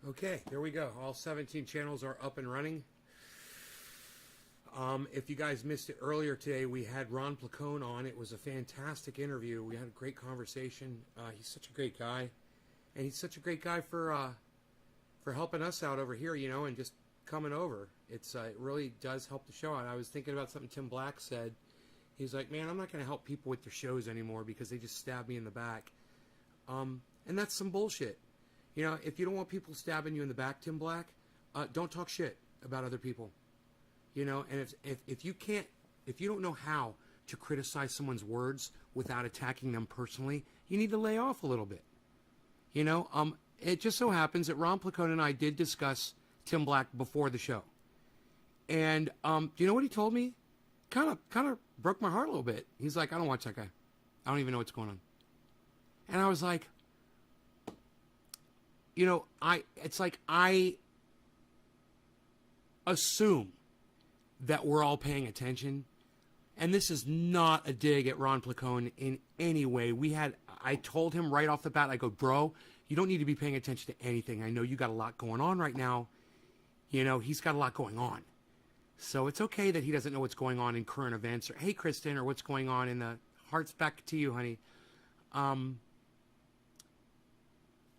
Okay, here we go. All 17 channels are up and running. If you guys missed it earlier today, we had Ron PLACONE on. It was a fantastic interview. We had a great conversation. He's such a great guy, and he's such a great guy for helping us out over here, you know, and just coming over. It really does help the show out. I was thinking about something Tim Black said. He's like, man, I'm not going to help people with their shows anymore because they just stab me in the back. And that's some bullshit. You know, if you don't want people stabbing you in the back, Tim Black, don't talk shit about other people. You know, and if you don't know how to criticize someone's words without attacking them personally, you need to lay off a little bit. You know, it just so happens that Ron PLACONE and I did discuss Tim Black before the show. And do you know what he told me? Kind of broke my heart a little bit. He's like, I don't watch that guy. I don't even know what's going on. And I was like, you know, I assume that we're all paying attention. And this is not a dig at Ron PLACONE in any way. I told him right off the bat, I go, bro, you don't need to be paying attention to anything. I know you got a lot going on right now. You know, he's got a lot going on. So it's okay that he doesn't know what's going on in current events, or hey, Kristen, or what's going on in the hearts back to you, honey.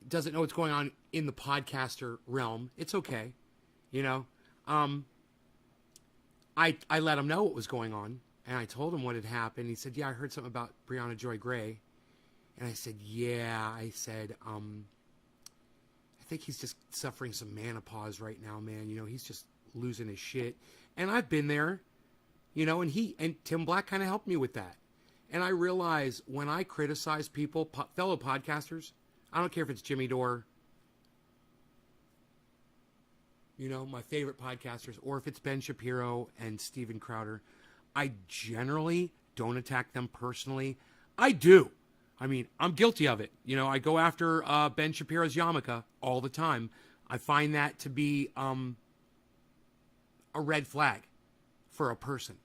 Doesn't know what's going on in the podcaster realm. It's okay. You know, I let him know what was going on, and I told him what had happened. He said, yeah, I heard something about Brianna Joy Gray. And I said, yeah. I said, I think he's just suffering some menopause right now, man. You know, he's just losing his shit. And I've been there, you know, and Tim Black kind of helped me with that. And I realize when I criticize people, fellow podcasters, I don't care if it's Jimmy Dore, you know, my favorite podcasters, or if it's Ben Shapiro and Steven Crowder, I generally don't attack them personally. I do. I mean, I'm guilty of it. You know, I go after Ben Shapiro's yarmulke all the time. I find that to be a red flag for a person.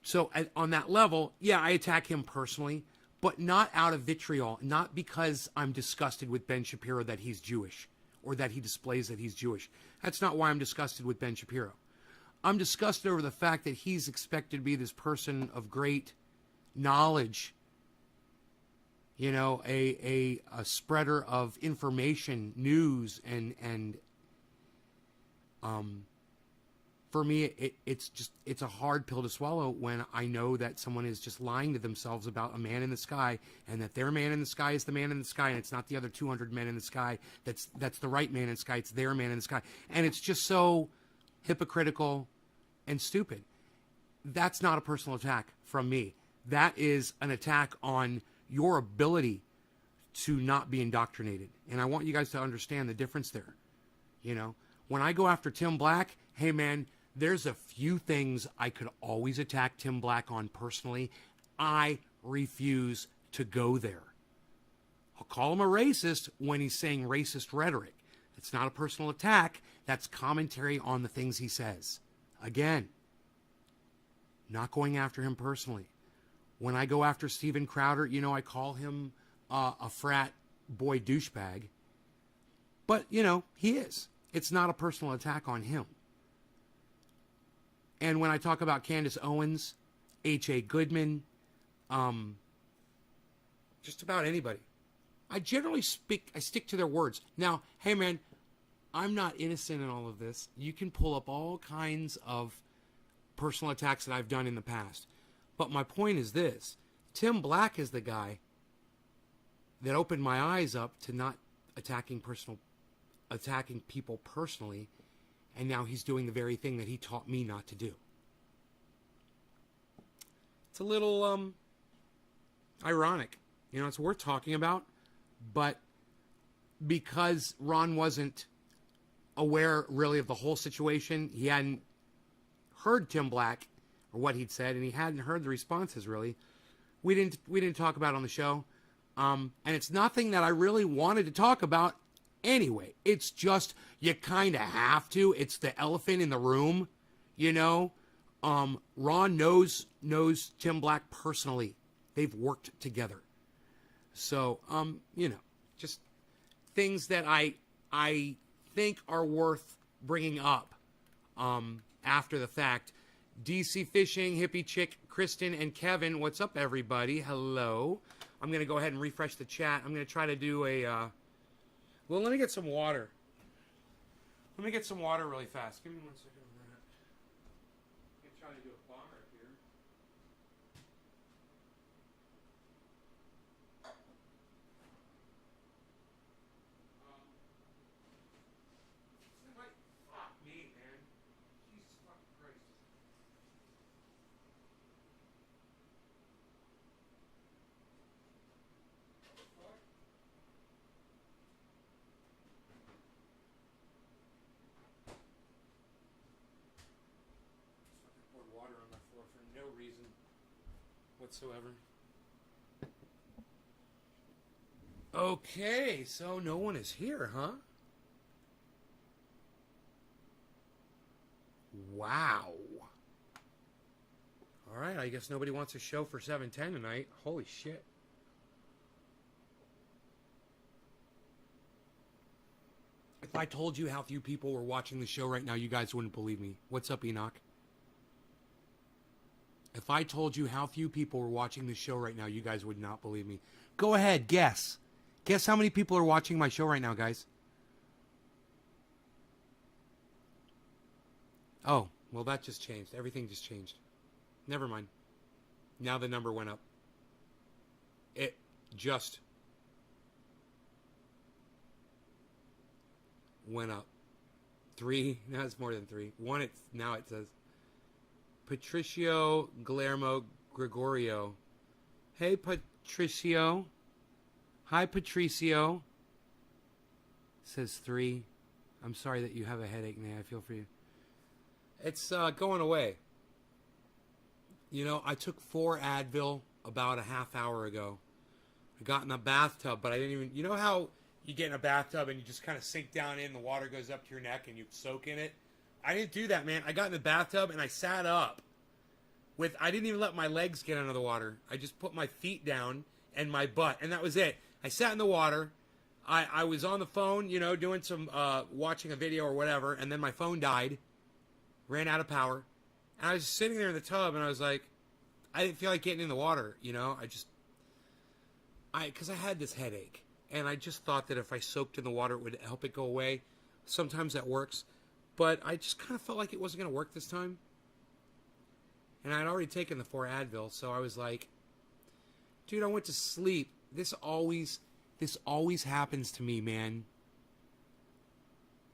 So on that level, yeah, I attack him personally, but not out of vitriol, not because I'm disgusted with Ben Shapiro that he's Jewish or that he displays that he's Jewish. That's not why I'm disgusted with Ben Shapiro. I'm disgusted over the fact that he's expected to be this person of great knowledge, you know, a spreader of information, news, and for me, it's a hard pill to swallow when I know that someone is just lying to themselves about a man in the sky, and that their man in the sky is the man in the sky, and it's not the other 200 men in the sky. That's the right man in the sky. It's their man in the sky, and it's just so hypocritical and stupid. That's not a personal attack from me. That is an attack on your ability to not be indoctrinated, and I want you guys to understand the difference there. You know, when I go after Tim Black, hey man, there's a few things I could always attack Tim Black on personally. I refuse to go there. I'll call him a racist when he's saying racist rhetoric. It's not a personal attack. That's commentary on the things he says. Again, not going after him personally. When I go after Steven Crowder, you know, I call him a frat boy douchebag. But, you know, he is. It's not a personal attack on him. And when I talk about Candace Owens, H.A. Goodman, just about anybody, I generally stick to their words. Now, hey man, I'm not innocent in all of this. You can pull up all kinds of personal attacks that I've done in the past. But my point is this. Tim Black is the guy that opened my eyes up to not attacking people personally, and now he's doing the very thing that he taught me not to do. It's a little ironic. You know, it's worth talking about, but because Ron wasn't aware really of the whole situation, he hadn't heard Tim Black or what he'd said, and he hadn't heard the responses really. We didn't talk about it on the show. And it's nothing that I really wanted to talk about anyway. It's just you kind of have to. It's the elephant in the room, you know. Ron knows Tim Black personally. They've worked together. So, you know, just things that I think are worth bringing up after the fact. DC Fishing, Hippie Chick, Kristen, and Kevin. What's up, everybody? Hello. I'm going to go ahead and refresh the chat. I'm going to try to do a... well, let me get some water. Let me get some water really fast. Give me 1 second on that. I'm going to try to do a bar up here. Fuck me, man. Jesus fucking Christ. Water on my floor for no reason whatsoever. Okay, so no one is here, huh? Wow. All right, I guess nobody wants a show for 7:10 tonight. Holy shit. If I told you how few people were watching the show right now, you guys wouldn't believe me. What's up, Enoch? If I told you how few people were watching this show right now, you guys would not believe me. Go ahead, guess. Guess how many people are watching my show right now, guys? Oh, well, that just changed. Everything just changed. Never mind. Now the number went up. It just went up. 3. Now it's more than 3. 1, now it says... Patricio Guillermo Gregorio. Hey, Patricio. Hi, Patricio. Says 3. I'm sorry that you have a headache, man. I feel for you. It's going away. You know, I took 4 Advil about a half hour ago. I got in a bathtub, but I didn't even... You know how you get in a bathtub and you just kind of sink down in, the water goes up to your neck and you soak in it? I didn't do that, man. I got in the bathtub and I sat up. I didn't even let my legs get under the water. I just put my feet down and my butt, and that was it. I sat in the water. I was on the phone, you know, doing some, watching a video or whatever, and then my phone died. Ran out of power. And I was just sitting there in the tub, and I was like, I didn't feel like getting in the water, you know? Because I had this headache. And I just thought that if I soaked in the water, it would help it go away. Sometimes that works. But I just kind of felt like it wasn't going to work this time. And I'd already taken the 4 Advil, so I was like, dude, I went to sleep. This always happens to me, man.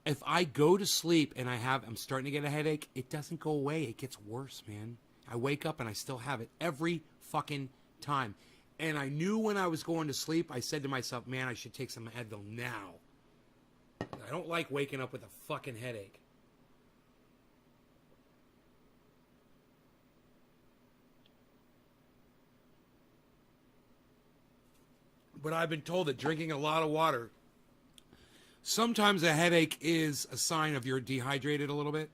If I go to sleep and I'm starting to get a headache, it doesn't go away. It gets worse, man. I wake up and I still have it every fucking time. And I knew when I was going to sleep, I said to myself, man, I should take some Advil now. I don't like waking up with a fucking headache. But I've been told that drinking a lot of water, sometimes a headache is a sign of you're dehydrated a little bit.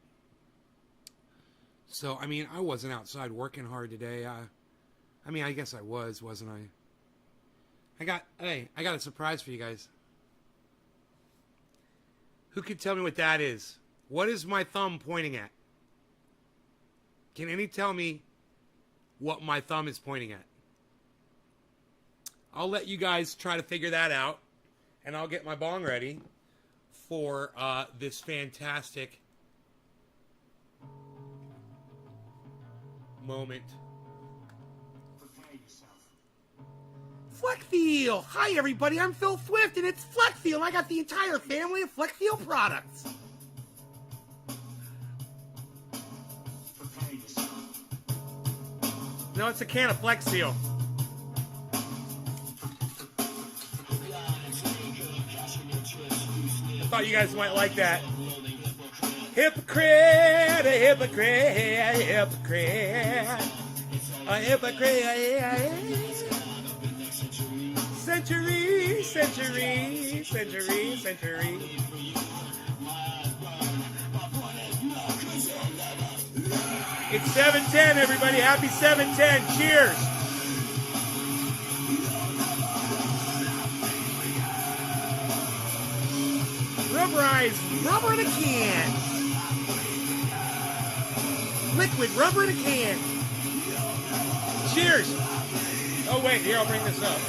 So, I mean, I wasn't outside working hard today. I mean, I guess I wasn't I? I got a surprise for you guys. Who can tell me what that is? What is my thumb pointing at? Can any tell me what my thumb is pointing at? I'll let you guys try to figure that out, and I'll get my bong ready for this fantastic moment. Fleckfield! Hi, everybody. I'm Phil Swift, and it's Fleckfield. I got the entire family of Fleckfield products. No, it's a can of Flex Seal. I thought you guys might like that. Hypocrite, a hypocrite, a hypocrite, a hypocrite. Century, century, century, century. It's 7:10, everybody. Happy 7:10. Cheers. fries. Rubber in a can. Liquid rubber in a can. Cheers. Oh, wait. Here, I'll bring this up.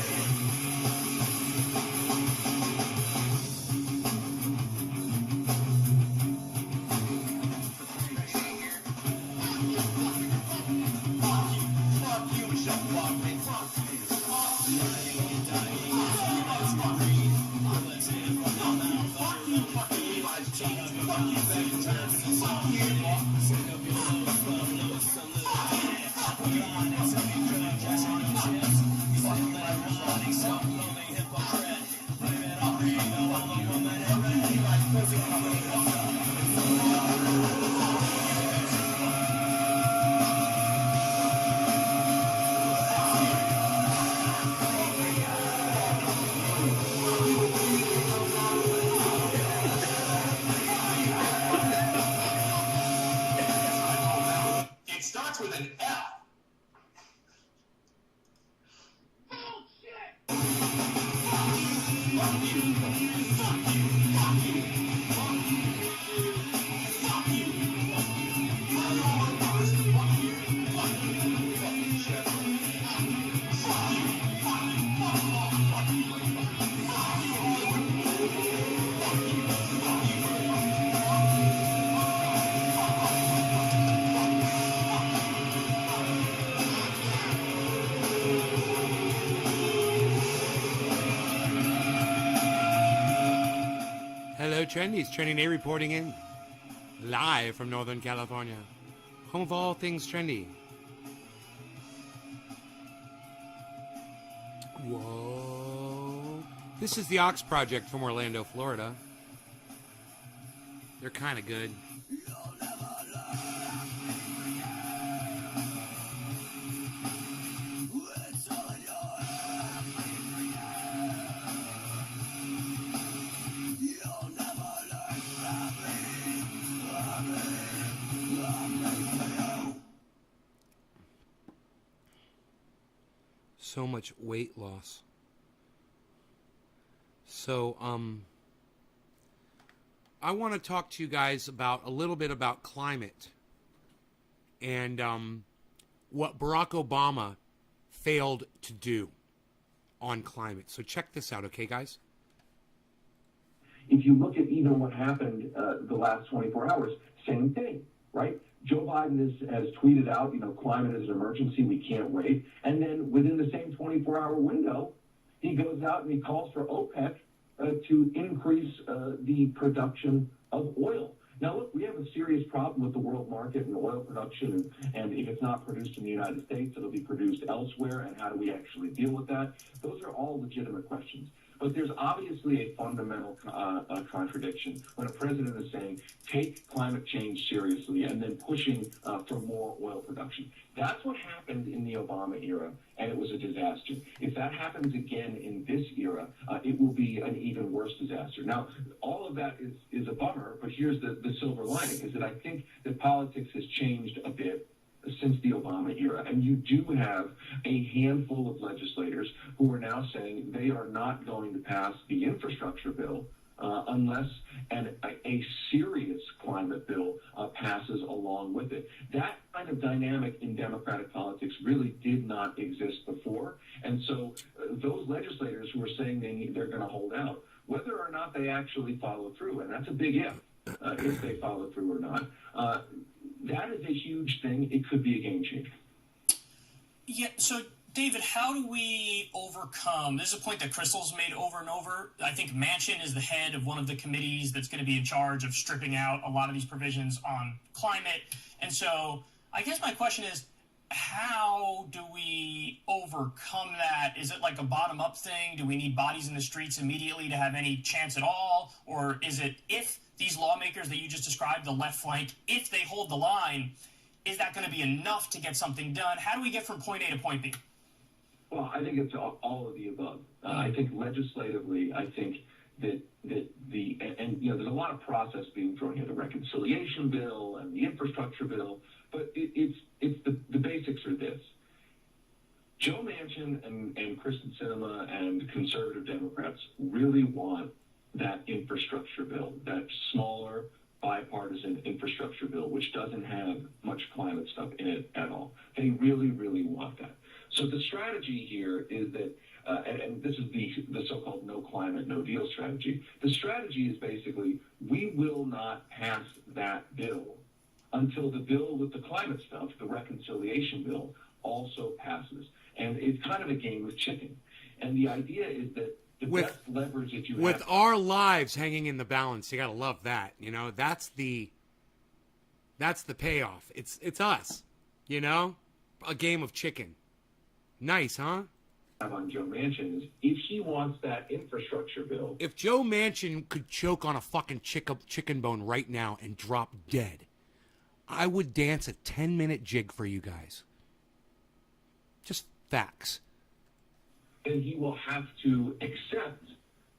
Hello, Trendies. Trending Day reporting in live from Northern California, home of all things trendy. Whoa. This is the Ox Project from Orlando, Florida. They're kind of good. So much weight loss. So, I want to talk to you guys about a little bit about climate and what Barack Obama failed to do on climate. So check this out, okay, guys? If you look at even what happened the last 24 hours, same thing, right? Joe Biden has tweeted out, climate is an emergency, we can't wait. And then within the same 24-hour window, he goes out and he calls for OPEC to increase the production of oil. Now, look, we have a serious problem with the world market and oil production, and if it's not produced in the United States, it'll be produced elsewhere, and how do we actually deal with that? Those are all legitimate questions. But there's obviously a fundamental contradiction when a president is saying, take climate change seriously, and then pushing for more oil production. That's what happened in the Obama era, and it was a disaster. If that happens again in this era, it will be an even worse disaster. Now, all of that is a bummer, but here's the silver lining, is that I think that politics has changed a bit since the Obama era. And you do have a handful of legislators who are now saying they are not going to pass the infrastructure bill unless a serious climate bill passes along with it. That kind of dynamic in Democratic politics really did not exist before. And so those legislators who are saying they're going to hold out, whether or not they actually follow through, and that's a big if they follow through or not, that is a huge thing. It could be a game changer. Yeah, so David, how do we overcome, this is a point that Crystal's made over and over. I think Manchin is the head of one of the committees that's going to be in charge of stripping out a lot of these provisions on climate. And so I guess my question is, how do we overcome that? Is it like a bottom-up thing? Do we need bodies in the streets immediately to have any chance at all? Or is it, if these lawmakers that you just described, the left flank, if they hold the line, is that going to be enough to get something done? How do we get from point A to point B? Well, I think it's all of the above. I think legislatively, I think that there's a lot of process being thrown here, the reconciliation bill and the infrastructure bill, but it's the basics are this. Joe Manchin and Kristen Sinema and conservative Democrats really want that infrastructure bill, that smaller bipartisan infrastructure bill, which doesn't have much climate stuff in it at all. They really, really want that. So the strategy here is that, and this is the so-called no climate, no deal strategy. The strategy is basically, we will not pass that bill until the bill with the climate stuff, the reconciliation bill, also passes. And it's kind of a game of chicken. And the idea is that the best leverage that you have... With our lives hanging in the balance, you got to love that. You know, that's the payoff. It's us, you know? A game of chicken. Nice, huh? On Joe Manchin is, if he wants that infrastructure bill... If Joe Manchin could choke on a fucking chicken bone right now and drop dead, I would dance a 10-minute jig for you guys. Just facts. And he will have to accept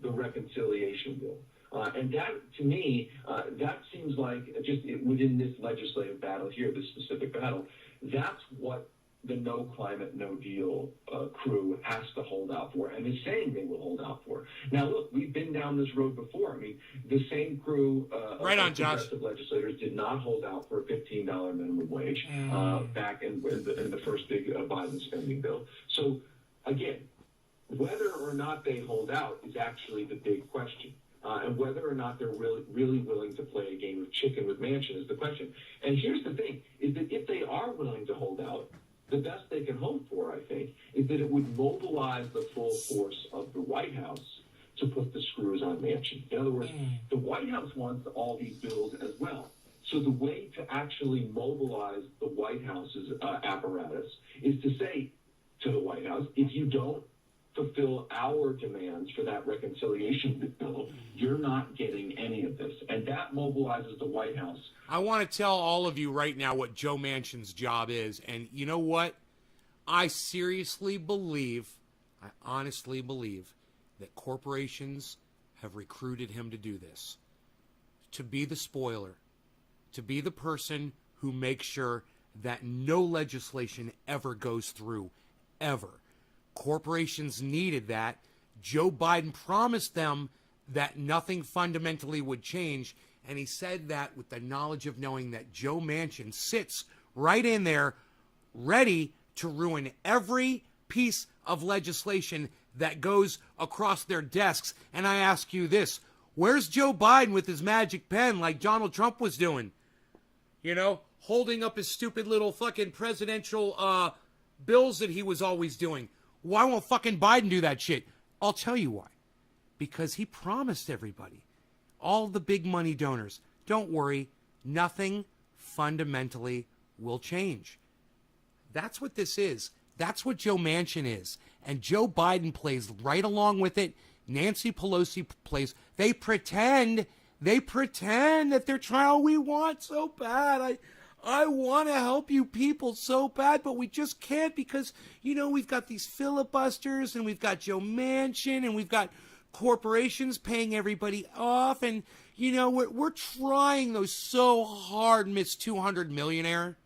the reconciliation bill. And that, to me, that seems like just within this legislative battle here, this specific battle, that's what the no climate, no deal crew has to hold out for, and is saying they will hold out for. Now, look, we've been down this road before. I mean, the same crew right on, of progressive legislators did not hold out for a $15 minimum wage back in the first big Biden spending bill. So, again, whether or not they hold out is actually the big question. And whether or not they're really willing to play a game of chicken with Manchin is the question. And here's the thing, is that if they are willing to hold out, the best they can hope for, I think, is that it would mobilize the full force of the White House to put the screws on Manchin. In other words, the White House wants all these bills as well. So the way to actually mobilize the White House's apparatus is to say to the White House, if you don't fulfill our demands for that reconciliation bill, you're not getting any of this. And that mobilizes the White House. I want to tell all of you right now what Joe Manchin's job is. And you know what? I seriously believe, I honestly believe, that corporations have recruited him to do this. To be the spoiler. To be the person who makes sure that no legislation ever goes through. Ever. Corporations needed that. Joe Biden promised them that nothing fundamentally would change, and he said that with the knowledge of knowing that Joe Manchin sits right in there ready to ruin every piece of legislation that goes across their desks. And I ask you this, where's Joe Biden with his magic pen like Donald Trump was doing? You know, holding up his stupid little fucking presidential bills that he was always doing. Why won't fucking Biden do that shit? I'll tell you why. Because he promised everybody, all the big money donors, don't worry, nothing fundamentally will change. That's what this is. That's what Joe Manchin is. And Joe Biden plays right along with it. Nancy Pelosi plays. They pretend that they're trying, oh, we want so bad. I want to help you people so bad, but we just can't because, you know, we've got these filibusters and we've got Joe Manchin and we've got corporations paying everybody off. And, you know, we're trying those so hard, Miss 200 Millionaire.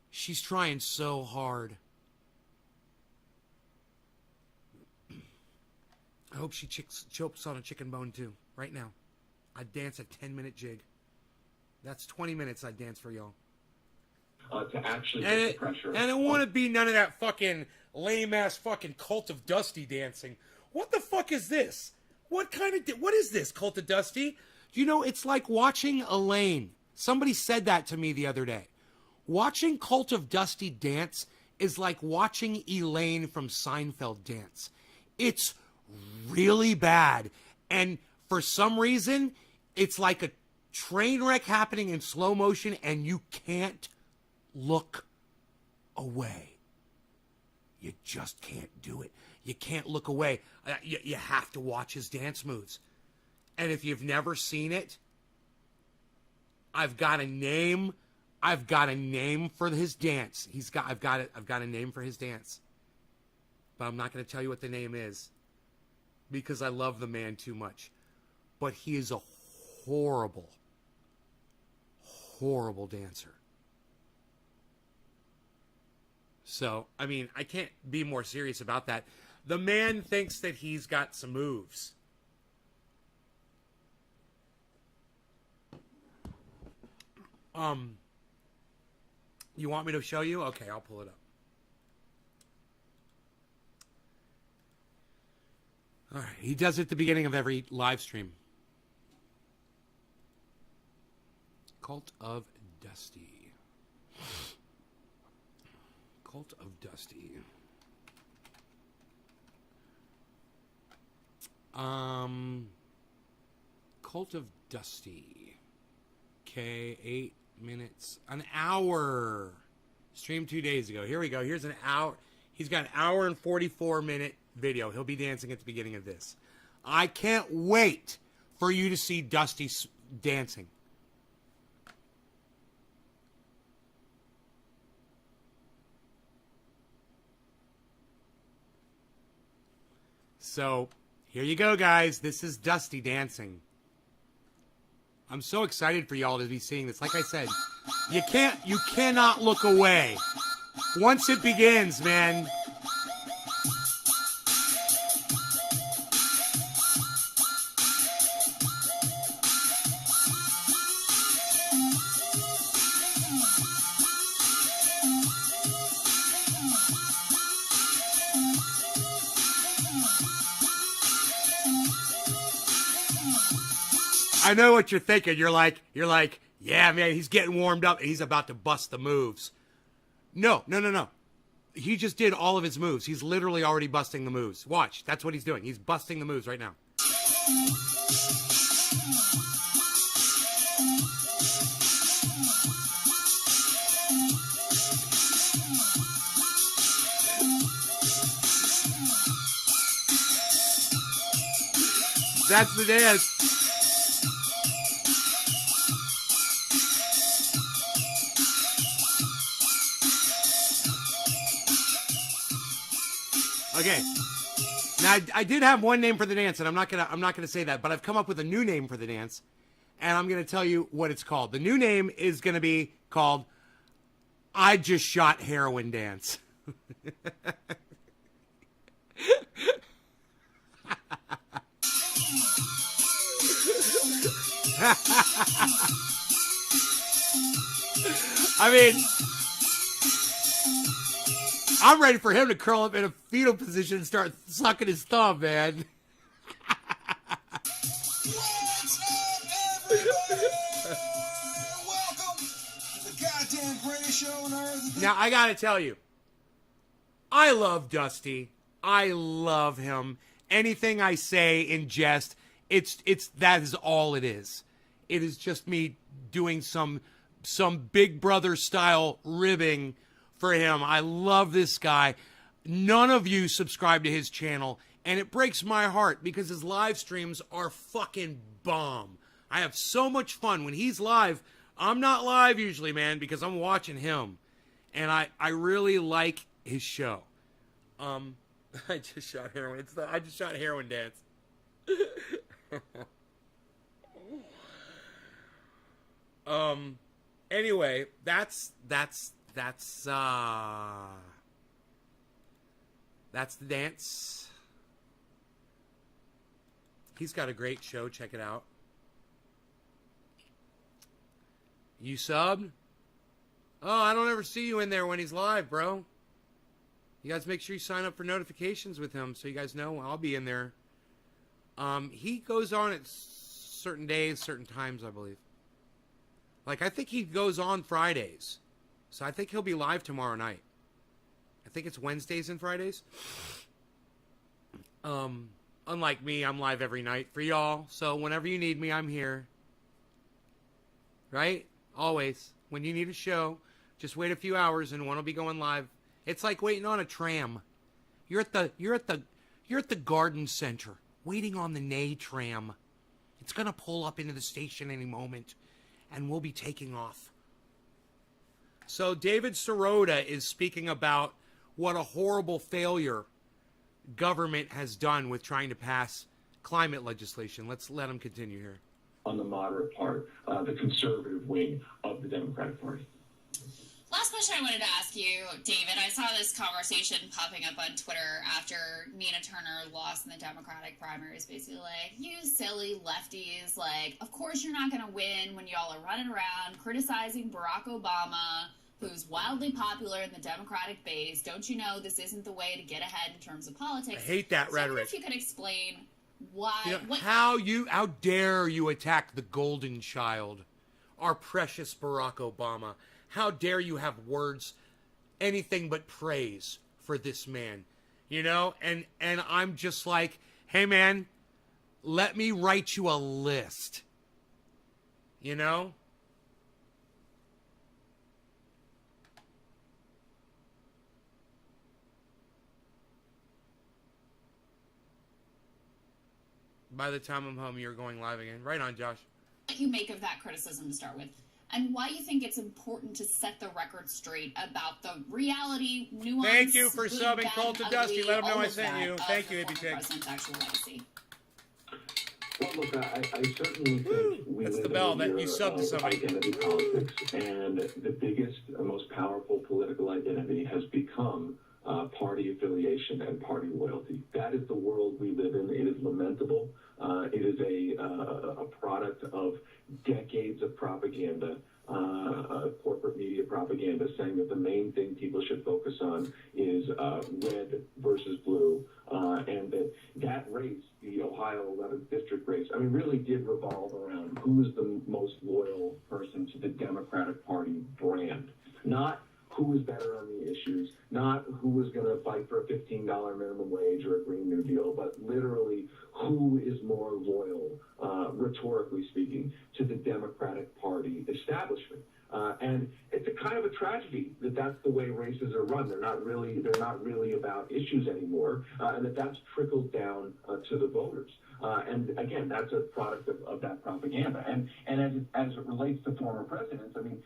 She's trying so hard. I hope she chokes on a chicken bone too, right now. I'd dance a 10-minute jig. That's 20 minutes I'd dance for y'all. To actually get the pressure. And it wouldn't be none of that fucking lame-ass fucking Cult of Dusty dancing. What the fuck is this? What is this, Cult of Dusty? You know, it's like watching Elaine. Somebody said that to me the other day. Watching Cult of Dusty dance is like watching Elaine from Seinfeld dance. It's really bad. And for some reason, it's like a train wreck happening in slow motion and you can't look away. You just can't do it. You can't look away. You have to watch his dance moves. And if you've never seen it, I've got a name for his dance. I've got a name for his dance. But I'm not going to tell you what the name is because I love the man too much. But he is a horrible dancer. So, I mean, I can't be more serious about that. The man thinks that he's got some moves. You want me to show you? Okay, I'll pull it up. All right, he does it at the beginning of every live stream. Cult of Dusty. Cult of Dusty. Cult of Dusty. Okay, 8 minutes. An hour. Streamed 2 days ago. Here we go. Here's an hour. He's got an hour and 44-minute video. He'll be dancing at the beginning of this. I can't wait for you to see Dusty dancing. So, here you go, guys. This is Dusty dancing. I'm so excited for y'all to be seeing this. Like I said, you cannot look away. Once it begins, man. I know what you're thinking. You're like, yeah, man, he's getting warmed up and he's about to bust the moves. No. He just did all of his moves. He's literally already busting the moves. Watch. That's what he's doing. He's busting the moves right now. That's the dance. Okay. Now I did have one name for the dance, and I'm not gonna say that, but I've come up with a new name for the dance, and I'm gonna tell you what it's called. The new name is gonna be called "I Just Shot Heroin Dance." I mean, I'm ready for him to curl up in a fetal position and start sucking his thumb, man. What's up, everybody? Welcome to the goddamn greatest show on earth. Now, I gotta tell you, I love Dusty. I love him. Anything I say in jest, that is all it is. It is just me doing some Big Brother style ribbing for him. I love this guy. None of you subscribe to his channel, and it breaks my heart because his live streams are fucking bomb. I have so much fun when he's live. I'm not live usually, man, because I'm watching him, and I really like his show. I just shot heroin. I just shot heroin dance. Anyway, that's the dance. He's got a great show. Check it out. You subbed? Oh, I don't ever see you in there when he's live, bro. You guys make sure you sign up for notifications with him so you guys know I'll be in there. He goes on at certain days, certain times, I believe. Like, I think he goes on Fridays. So I think he'll be live tomorrow night. I think it's Wednesdays and Fridays. Unlike me, I'm live every night for y'all. So whenever you need me, I'm here. Right? Always. When you need a show, just wait a few hours and one will be going live. It's like waiting on a tram. You're at the garden center, waiting on the Nay tram. It's gonna pull up into the station any moment, and we'll be taking off. So David Sirota is speaking about what a horrible failure government has done with trying to pass climate legislation. Let's let him continue here. On the moderate part, the conservative wing of the Democratic Party. Last question I wanted to ask you, David. I saw this conversation popping up on Twitter after Nina Turner lost in the Democratic primaries. Basically, like, you silly lefties, like, of course you're not going to win when y'all are running around criticizing Barack Obama, who's wildly popular in the Democratic base. Don't you know this isn't the way to get ahead in terms of politics? I hate that so I wonder rhetoric. if you could explain why. You know, how dare you attack the golden child, our precious Barack Obama? How dare you have words, anything but praise for this man, you know? And I'm just like, hey man, let me write you a list, you know? By the time I'm home, you're going live again. Right on, Josh. What you make of that criticism to start with, and why you think it's important to set the record straight about the reality, nuance. Thank you for good, subbing, bad, Cole to ugly, Dusty. Let him know all I of sent that you. of Thank you, the Hippie former Chick. president's actual legacy. Well, look, I certainly think we That's live the bell in a that you year subbed to of somebody. identity politics, and the biggest, most powerful political identity has become party affiliation and party loyalty. That is the world we live in. It is lamentable. It is a product of decades of propaganda, corporate media propaganda, saying that the main thing people should focus on is red versus blue, and that race, the Ohio 11th district race, I mean, really did revolve around who is the most loyal person to the Democratic Party brand, not who is better on the issues, not who is going to fight for a $15 minimum wage or a Green New Deal, but literally who is more loyal, rhetorically speaking, to the Democratic Party establishment. And it's a kind of a tragedy that that's the way races are run. They're not really about issues anymore, and that's trickled down to the voters. And again, that's a product of that propaganda. And as it relates to former presidents, I mean,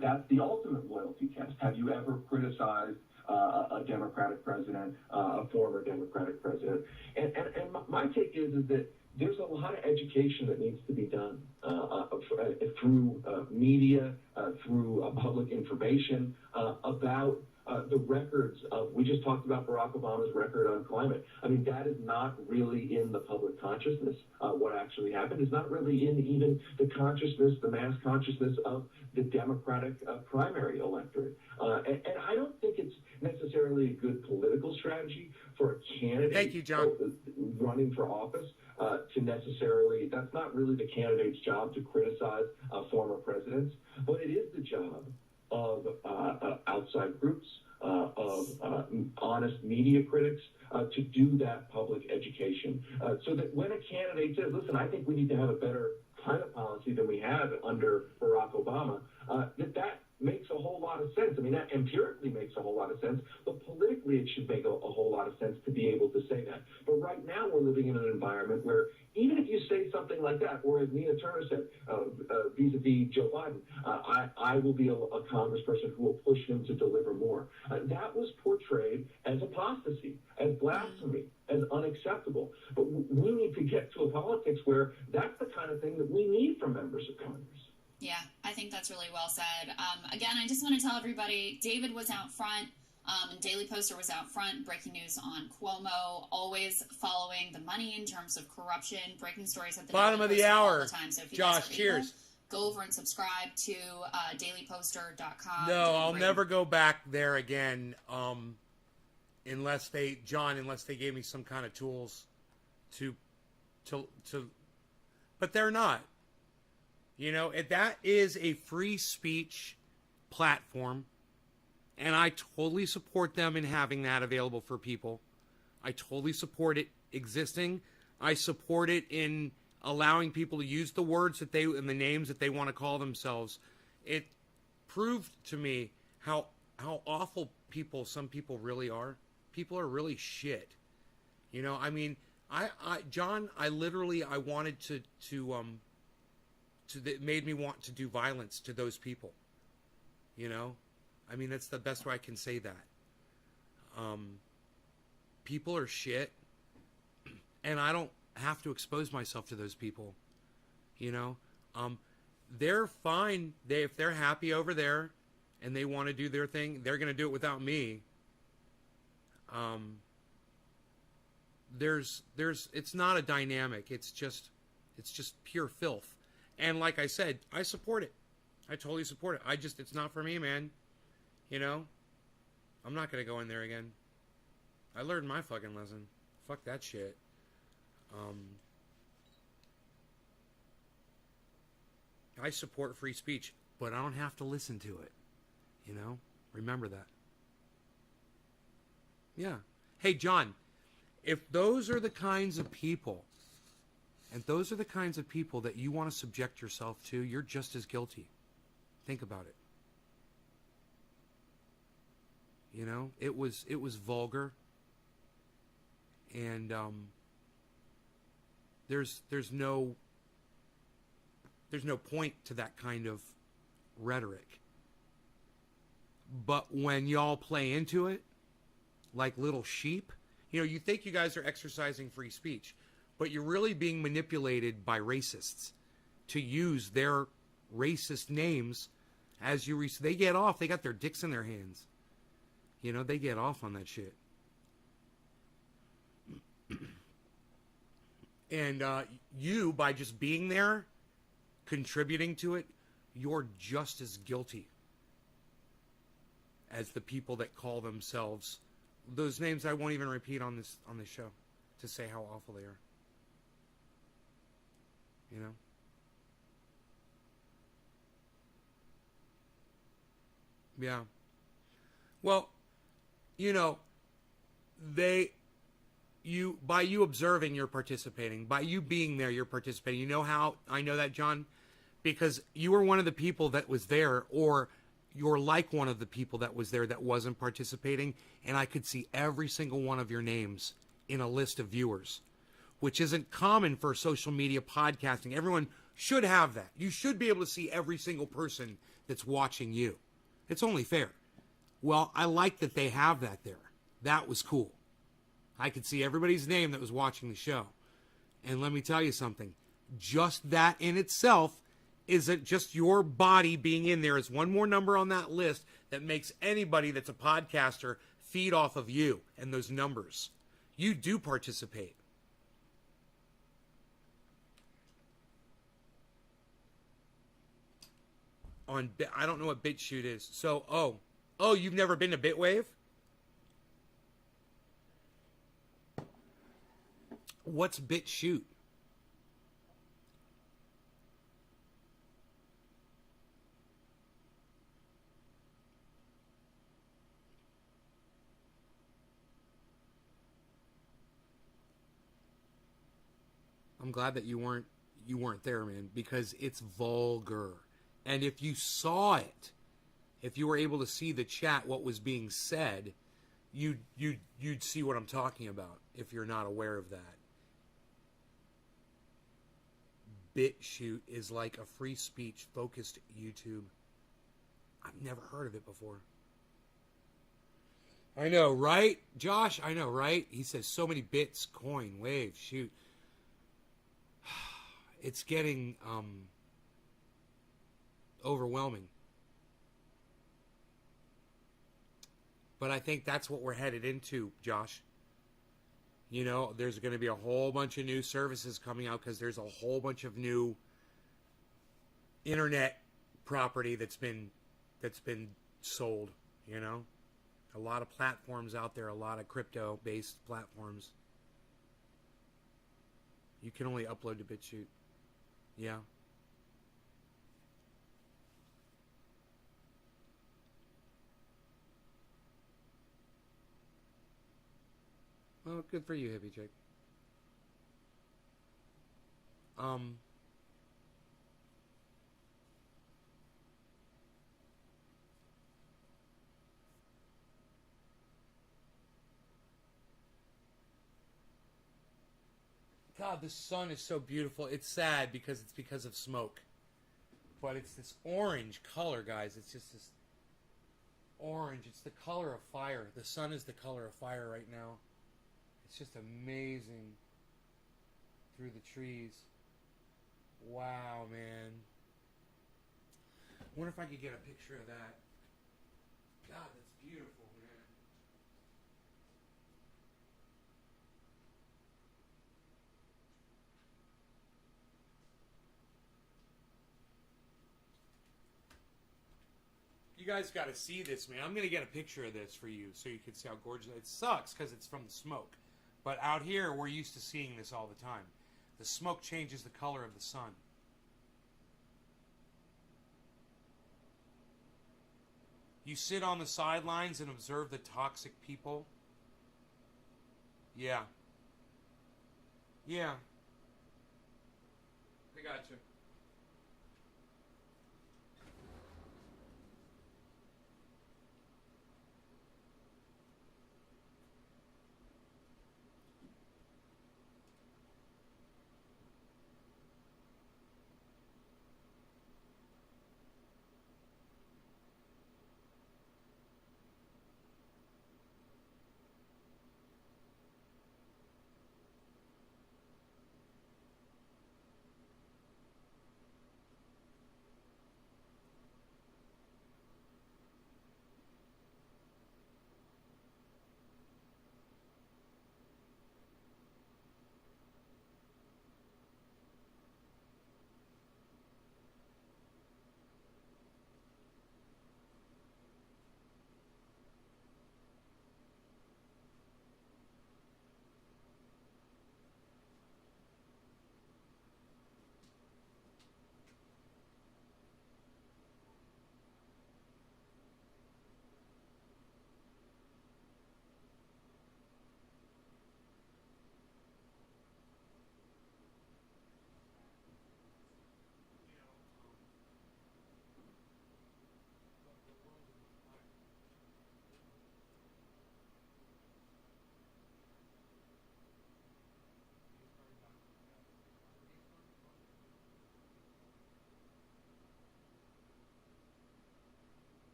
that's the ultimate loyalty test. Have you ever criticized a Democratic president, a former Democratic president? And my take is that there's a lot of education that needs to be done through media, through public information about the records of, we just talked about Barack Obama's record on climate. I mean, that is not really in the public consciousness. What actually happened is not really in even the consciousness, the mass consciousness of the Democratic primary electorate. And I don't think it's necessarily a good political strategy for a candidate Thank you, John. running for office to necessarily, that's not really the candidate's job to criticize former presidents, but it is the job of outside groups, of honest media critics, to do that public education. So that when a candidate says, listen, I think we need to have a better climate policy than we have under Barack Obama, that makes a whole lot of sense. I mean, that empirically makes a whole lot of sense, but politically it should make a whole lot of sense to be able to say that. But right now we're living in an environment where even if you say something like that, or as Nina Turner said, vis-a-vis Joe Biden, I will be a congressperson who will push him to deliver more. That was portrayed as apostasy, as blasphemy, as unacceptable. But we need to get to a politics where that's the kind of thing that we need from members of Congress. Yeah, I think that's really well said. Again, I just want to tell everybody, David was out front, and Daily Poster was out front, breaking news on Cuomo, always following the money in terms of corruption, breaking stories at the Bottom Daily of the Poster hour. all the time. So if you Josh, guys are cheers. able, go over and subscribe to dailyposter.com. No, I'll never go back there again, unless they gave me some kind of tools to, but they're not. You know, that is a free speech platform, and I totally support them in having that available for people. I totally support it existing. I support it in allowing people to use the words that and the names that they want to call themselves. It proved to me how awful some people really are. People are really shit. You know, I mean, John, I wanted that made me want to do violence to those people. You know? I mean, that's the best way I can say that. People are shit, and I don't have to expose myself to those people. You know? They're fine. If they're happy over there, and they want to do their thing, they're going to do it without me. It's not a dynamic. It's just pure filth. And like I said, I support it. I totally support it. It's not for me, man. You know, I'm not going to go in there again. I learned my fucking lesson. Fuck that shit. I support free speech, but I don't have to listen to it. You know? Remember that. Yeah. Hey, John, if those are the kinds of people, and those are the kinds of people that you want to subject yourself to, you're just as guilty. Think about it. You know, it was vulgar, and there's no point to that kind of rhetoric. But when y'all play into it like little sheep, you know, you think you guys are exercising free speech, but you're really being manipulated by racists to use their racist names as you they get off. They got their dicks in their hands. You know, they get off on that shit. And you, by just being there, contributing to it, you're just as guilty as the people that call themselves those names I won't even repeat on this show to say how awful they are. You know? Yeah. Well, you know, by you observing, you're participating. By you being there, you're participating. You know how I know that, John? Because you were one of the people that was there, or you're like one of the people that was there that wasn't participating, and I could see every single one of your names in a list of viewers, which isn't common for social media podcasting. Everyone should have that. You should be able to see every single person that's watching you. It's only fair. Well, I like that they have that there. That was cool. I could see everybody's name that was watching the show. And let me tell you something. Just that in itself isn't just your body being in there is one more number on that list that makes anybody that's a podcaster feed off of you and those numbers. You do participate. I don't know what BitChute is. So, oh, you've never been to Bitwave? What's BitChute? I'm glad that you weren't there, man, because it's vulgar. And if you saw it, if you were able to see the chat, what was being said, you'd see what I'm talking about if you're not aware of that. BitChute is like a free speech focused YouTube. I've never heard of it before. I know, right? Josh, I know, right? He says so many bits, coin, wave, shoot. It's getting overwhelming. But I think that's what we're headed into, Josh. You know, there's going to be a whole bunch of new services coming out because there's a whole bunch of new internet property that's been sold, you know? A lot of platforms out there, a lot of crypto-based platforms. You can only upload to BitChute. Yeah. Well, good for you, hippie chick. God, the sun is so beautiful. It's sad because it's because of smoke. But it's this orange color, guys. It's just this orange. It's the color of fire. The sun is the color of fire right now. It's just amazing through the trees. Wow, man. I wonder if I could get a picture of that. God, that's beautiful, man. You guys got to see this, man. I'm going to get a picture of this for you so you can see how gorgeous it sucks because it's from the smoke. But out here, we're used to seeing this all the time. The smoke changes the color of the sun. You sit on the sidelines and observe the toxic people. Yeah. Yeah. I got you.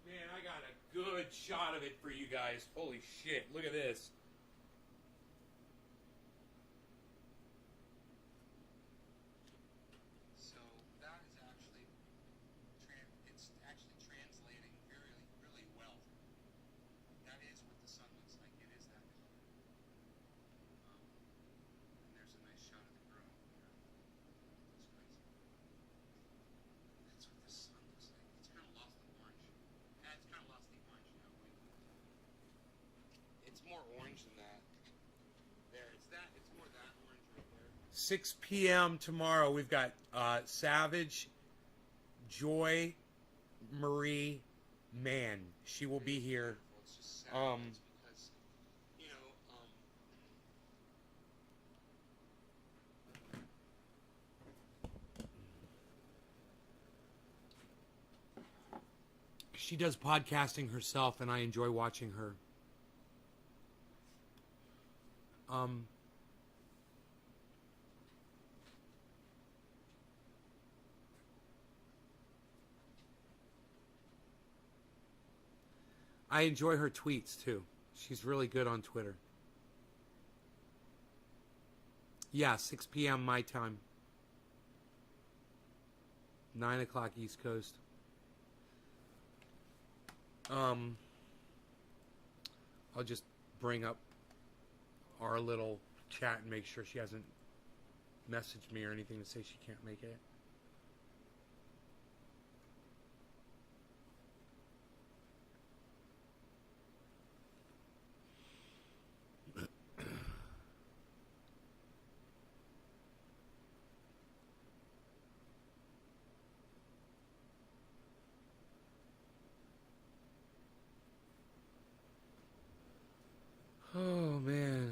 Man, I got a good shot of it for you guys. Holy shit, look at this. So that is actually, it's actually translating really well. That is what the sun looks like. It is that color. And there's a nice shot of the girl here. That's crazy. That's what the sun looks like. It's kind of lost the orange. Yeah, it's kind of lost the orange now. It's more orange than that. There, it's that. It's more that orange right there. 6 p.m. tomorrow, we've got Savage, Joy, Marie, Mann. She will be here. It's just sad. It's because, you know, She does podcasting herself, and I enjoy watching her. I enjoy her tweets, too. She's really good on Twitter. Yeah, 6 p.m. my time. 9 o'clock East Coast. I'll just bring up our little chat and make sure she hasn't messaged me or anything to say she can't make it. Oh, man.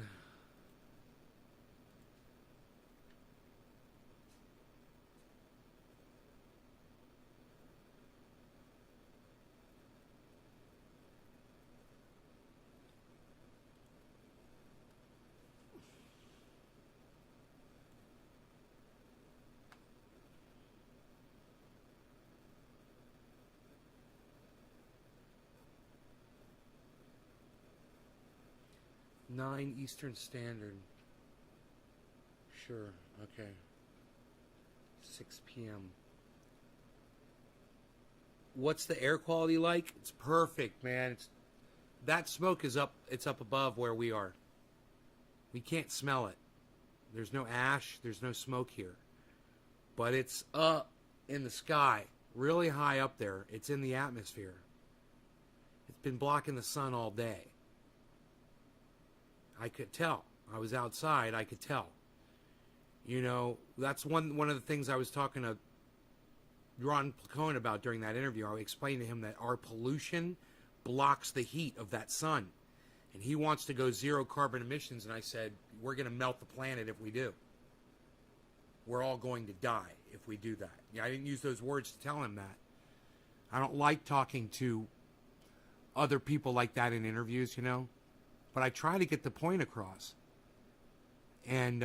Nine Eastern Standard. sure. Okay. 6 p.m. What's the air quality like? It's perfect, man. That smoke is up. It's up above where we are. We can't smell it. There's no ash. There's no smoke here. But it's up in the sky, really high up there. It's in the atmosphere. It's been blocking the sun all day. I could tell. I was outside. I could tell. You know, that's one of the things I was talking to Ron PLACONE about during that interview. I explained to him that our pollution blocks the heat of that sun. And he wants to go zero carbon emissions. And I said, we're going to melt the planet if we do. We're all going to die if we do that. Yeah, I didn't use those words to tell him that. I don't like talking to other people like that in interviews, you know. But I try to get the point across. And,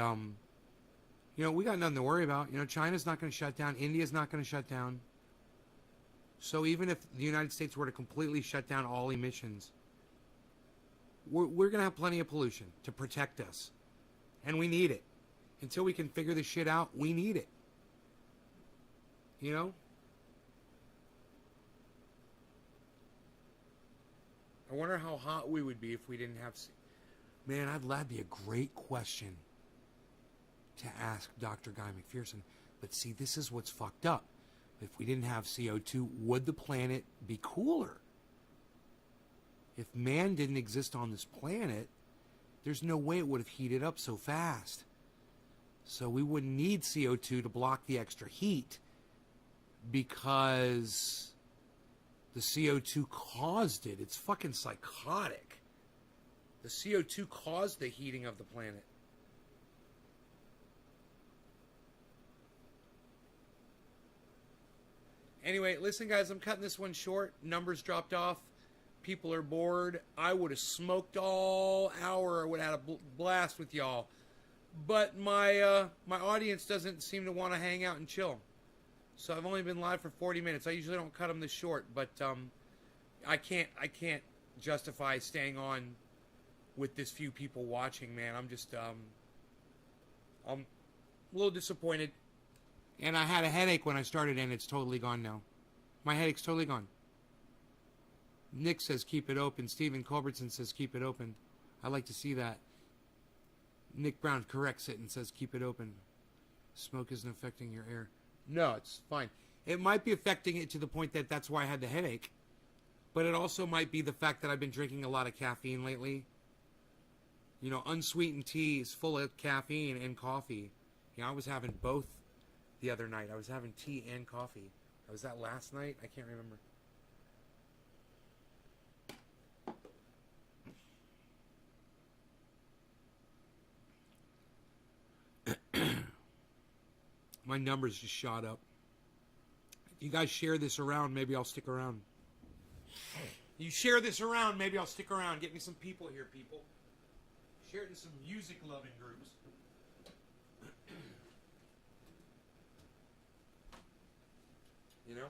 you know, we got nothing to worry about. You know, China's not going to shut down. India's not going to shut down. So even if the United States were to completely shut down all emissions, we're going to have plenty of pollution to protect us. And we need it. Until we can figure this shit out, we need it. You know? I wonder how hot we would be if we didn't have... Man, that'd be a great question to ask Dr. Guy McPherson. But see, this is what's fucked up. If we didn't have CO2, would the planet be cooler? If man didn't exist on this planet, there's no way it would have heated up so fast. So we wouldn't need CO2 to block the extra heat because the CO2 caused it. It's fucking psychotic. The CO2 caused the heating of the planet. Anyway, listen, guys, I'm cutting this one short. Numbers dropped off. People are bored. I would have smoked all hour. I would have had a blast with y'all. But my audience doesn't seem to want to hang out and chill. So I've only been live for 40 minutes. I usually don't cut them this short, but I can't justify staying on with this few people watching, man. I'm just I'm a little disappointed. And I had a headache when I started, and it's totally gone now. My headache's totally gone. Nick says keep it open. Stephen Culbertson says keep it open. I like to see that. Nick Brown corrects it and says keep it open. Smoke isn't affecting your air. No, it's fine. It might be affecting it to the point that that's why I had the headache. But it also might be the fact that I've been drinking a lot of caffeine lately. You know, unsweetened tea is full of caffeine and coffee. You know, I was having both the other night. I was having tea and coffee. Was that last night? I can't remember. My numbers just shot up. If you guys share this around, maybe I'll stick around. You share this around, maybe I'll stick around. Get me some people here, people. Share it in some music-loving groups. You know?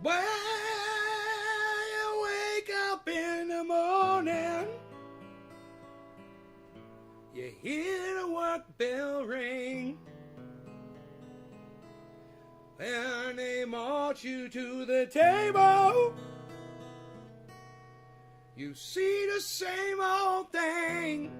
When you wake up in the morning, you hear the work bell ring, and they march you to the table. You see the same old thing.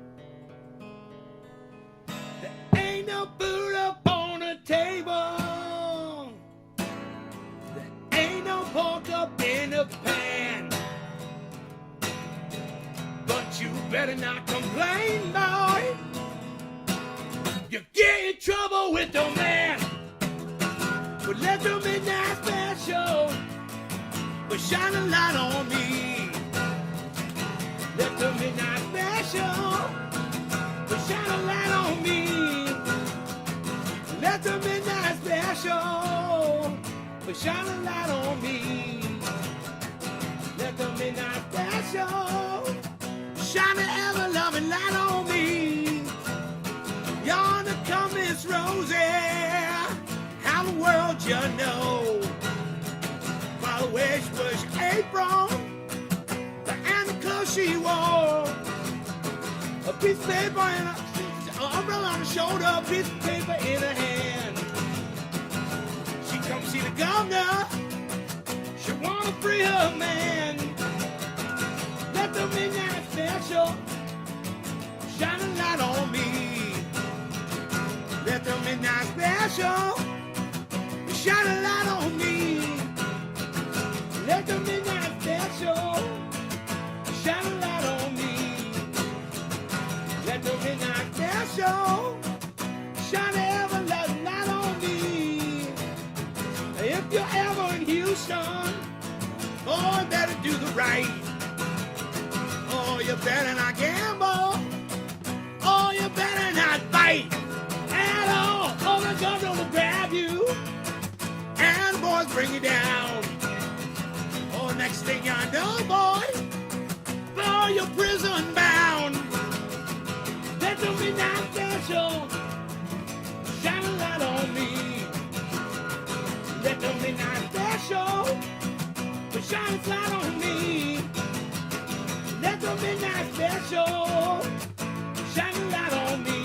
There ain't no food up on the table. There ain't no pork up in the pan. But you better not complain, boy. You get in trouble with the man. But let the midnight special shine a light on me. Let the midnight special shine a light on me. Let the midnight special shine a light on me. Let the midnight special shine an ever-loving light on me. Yonder come Miss Rosie, how the world you know. By the way she was apron and the clothes she wore. A piece of paper and an umbrella on her shoulder, a piece of paper in her hand. She come see the governor, she wanna free her man. Let the midnight special shine a light on me. Let the midnight special shine a light on me. Let the midnight special shine a light on me. Let the midnight special shine an ever-loving light on me. If you're ever in Houston, oh, you better do the right. Oh, you better not gamble. Oh, you better not fight at all. Oh, the governor will grab you and the boys bring you down. Oh, next thing I know, boy, oh, you're prison bound. Let the midnight special shine a light on me. Let the midnight special shine a light on me. Let the midnight special shine a light on me.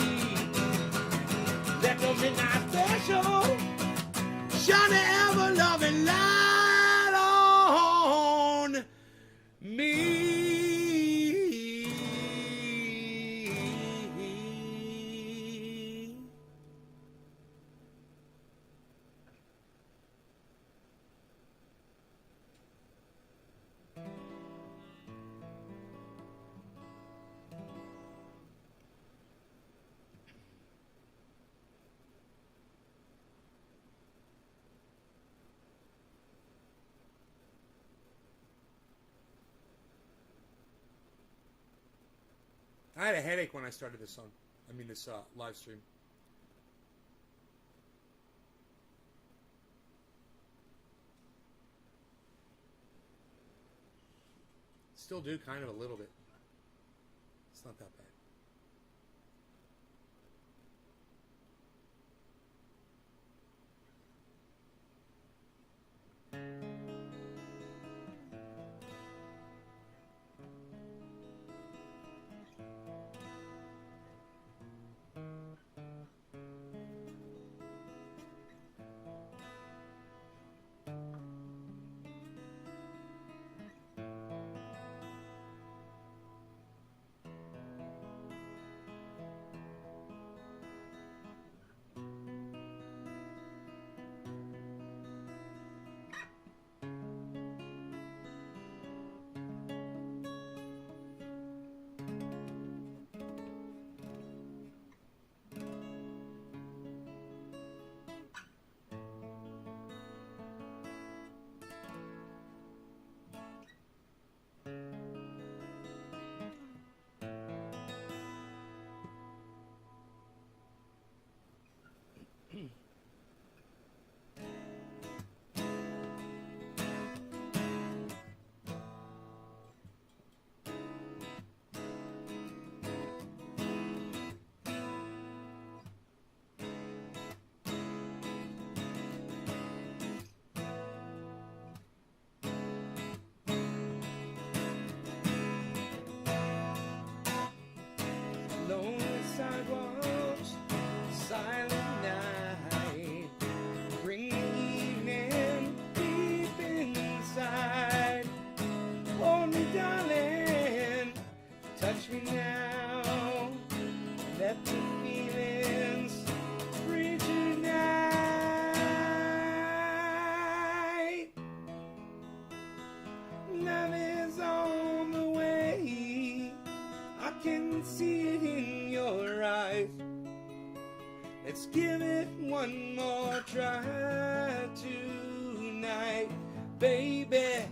Let the midnight special shine an ever-loving light on me. I had a headache when I started this song. I mean, this live stream. Still do kind of a little bit. It's not that bad. sidewalks, silent night, bring the evening deep inside. Hold me, darling, touch me now, let the feelings free tonight. Love is on the way, I can see it in your eyes. Let's give it one more try tonight, baby.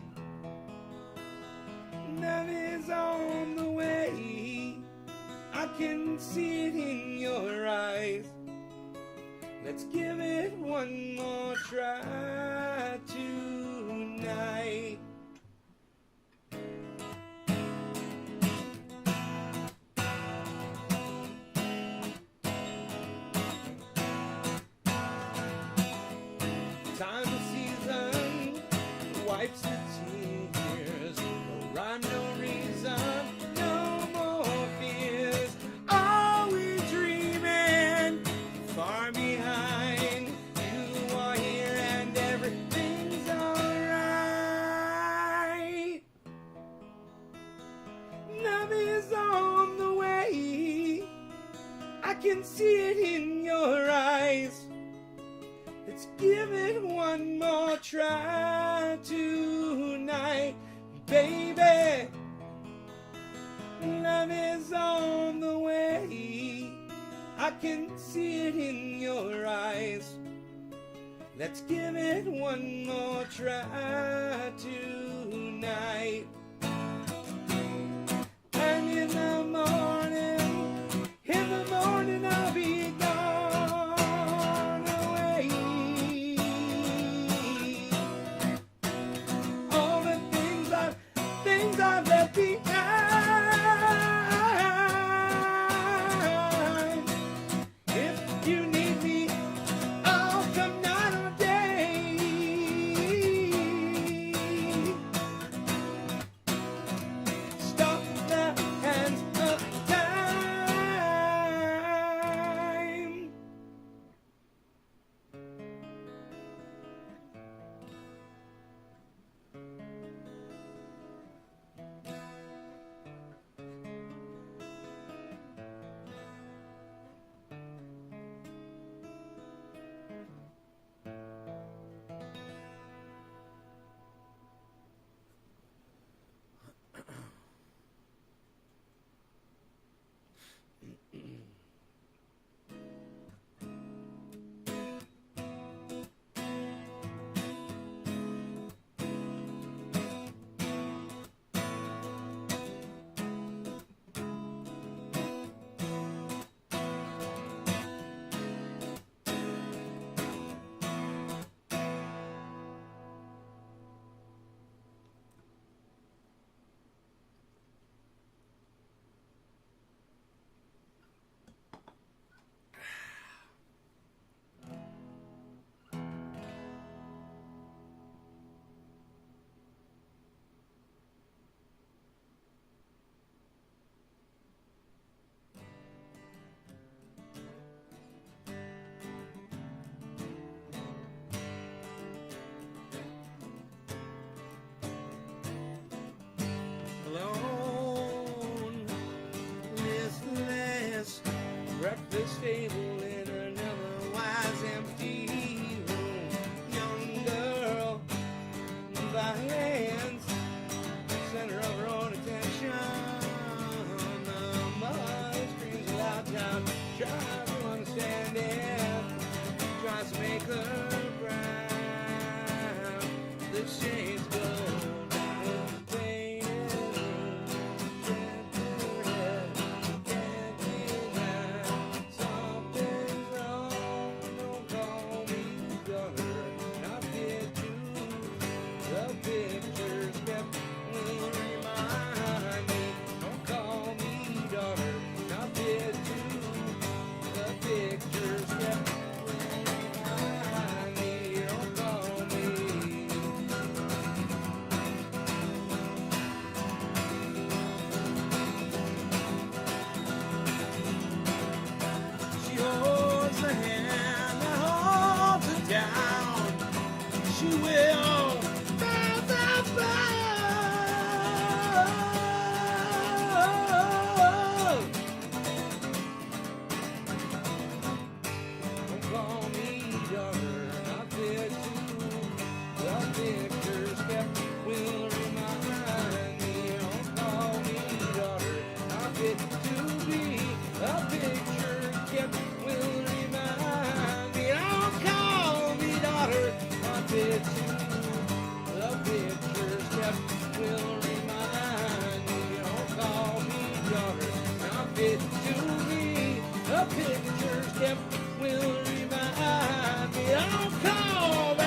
Love is on the way, I can see it in your eyes. Let's give it one more try tonight. Time of season wipes the tears. No rhyme, no reason, no more fears. Are we dreaming? Far behind. You are here and everything's alright. Love is on the way, I can see it in your eyes. Let's give it one more try tonight, baby. Love is on the way, I can see it in your eyes. Let's give it one more try tonight. And in the morning I'll be gone away. All the things I've left behind. If you need me, I'll come night or day. Stop the hands of time. Alone, listless, breakfast table in an otherwise empty room. Young girl, violence, center of her own attention. The mother screams aloud, child tries to understand it, tries to make her proud. The shades go down the pain. Something's wrong, don't call me daughter. Not did too. The pictures kept remind me. Don't call me daughter. Not did too. The pictures kept remind me. Don't call me. call me daughter, not fit to. The pictures kept will remind me. Don't call me daughter, not fit to be. The picture kept will remind me. Don't call me daughter, not fit to. The pictures kept will remind me. Don't call me daughter, not fit to be. The pictures kept will remind me. Don't call me.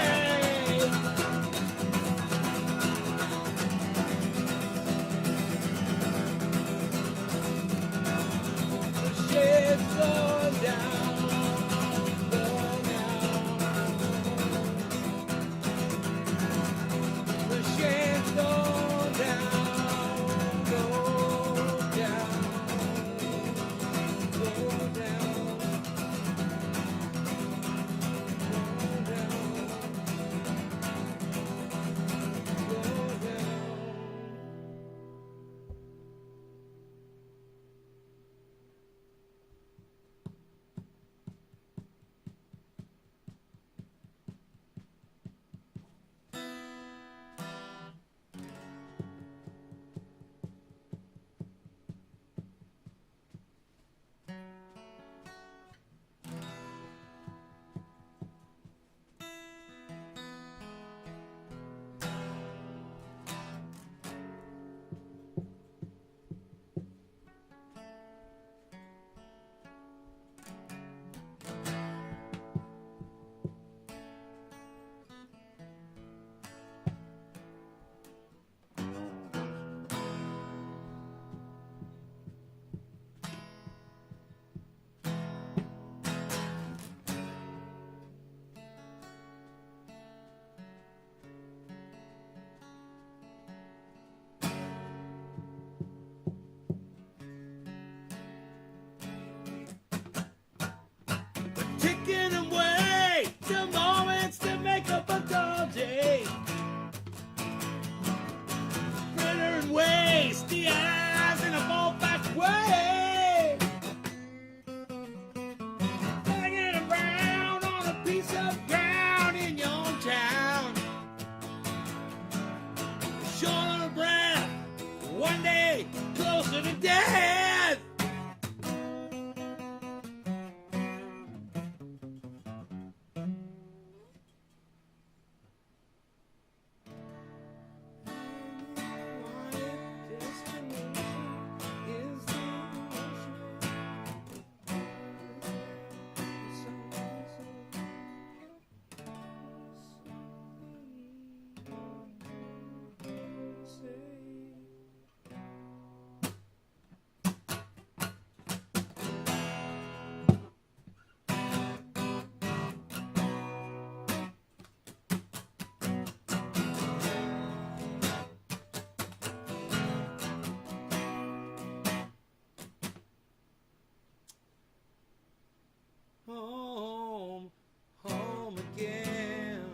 The shed's going down, going down. The shed's going down, go down, go down, go down. Ticking away the moments that make up a dull day. Fritter and waste the eyes in a fallback way. Hanging around on a piece of ground in your own town. Short of breath, one day closer to death. Home, home again.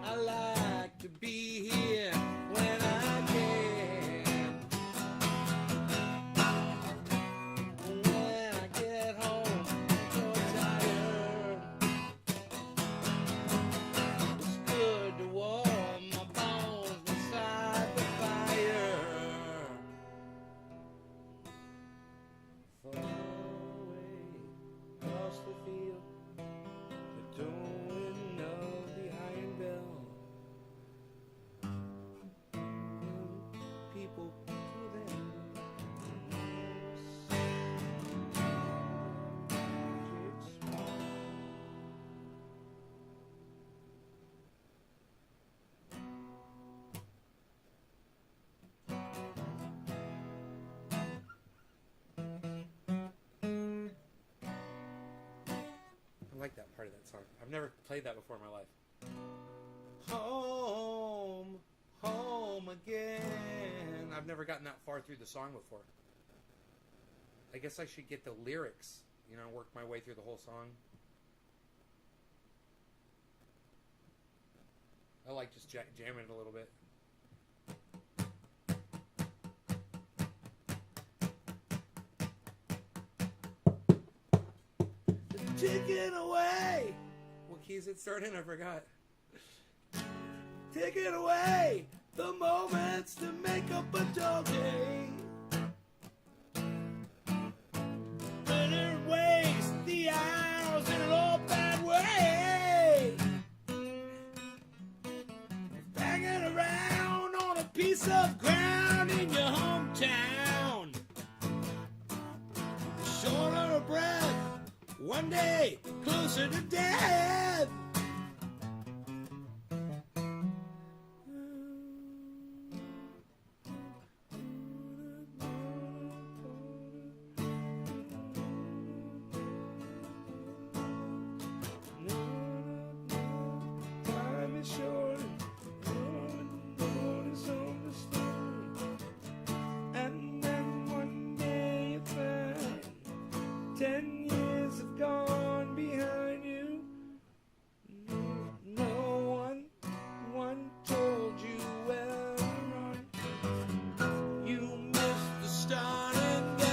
I like to be here when I can. When I get home, I'm so tired. It's good to warm my bones beside the fire. Far away across the field, the towing of the iron bell. People to them. I like that part of that song. I've never played that before in my life. Home, home again. I've never gotten that far through the song before. I guess I should get the lyrics, work my way through the whole song. I like just jamming it a little bit. Taking away. What key is it starting? I forgot. Taking away the moments to make up a dull day. Better waste the hours in an old bad way. Banging around on a piece of ground in your hometown. Shorter of breath, one day closer to death. Time is short, Lord is understood. And then one day you find 10 years have gone behind you. No one told you where to run. You missed the starting gun.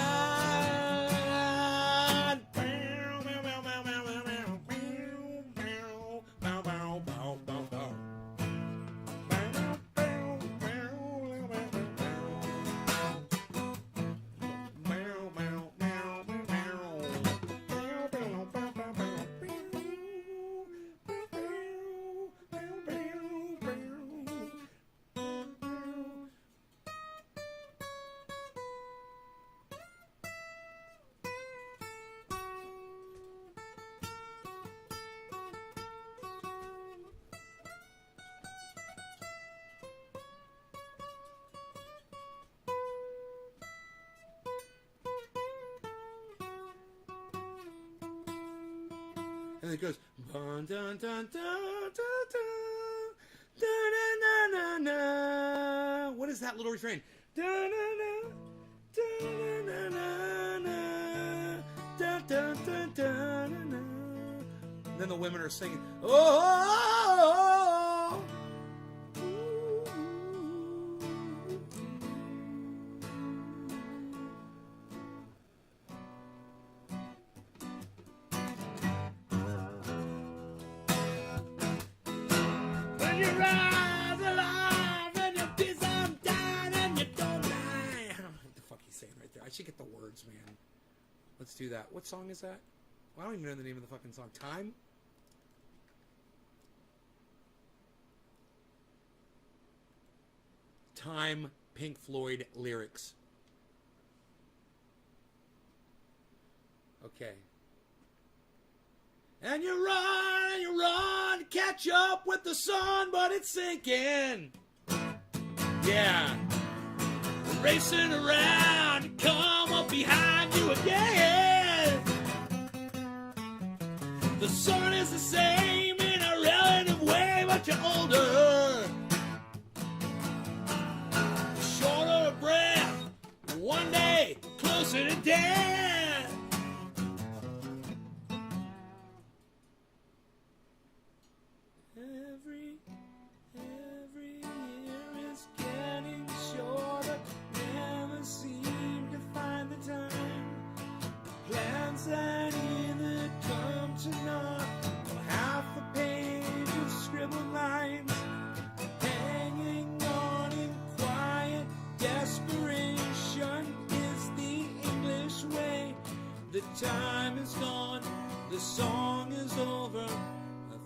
And it goes dun dun dun dun dun dun dun dun dun. What is that little refrain? Dun dun dun dun dun dun dun dun. Then the women are singing. Oh. When you rise alive and your peace undone and you don't lie. I don't know what the fuck he's saying right there. I should get the words, man. Let's do that. What song is that? Well, I don't even know the name of the fucking song. Time? Time, Pink Floyd lyrics. Okay. And you run to catch up with the sun, but it's sinking. Yeah. Racing around to come up behind you again. The sun is the same in a relative way, but you're older. Shorter of breath, one day closer to death. Every year is getting shorter. Never seem to find the time. Plans that either come to naught or half a page of scribbled lines. Hanging on in quiet desperation is the English way. The time is gone, the song is over. I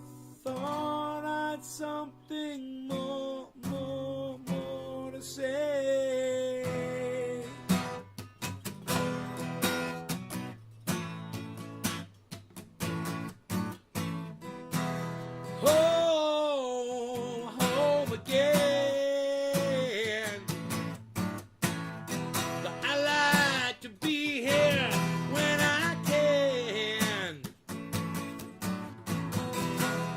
thought I'd something more to say. Home again. I like to be here when I can.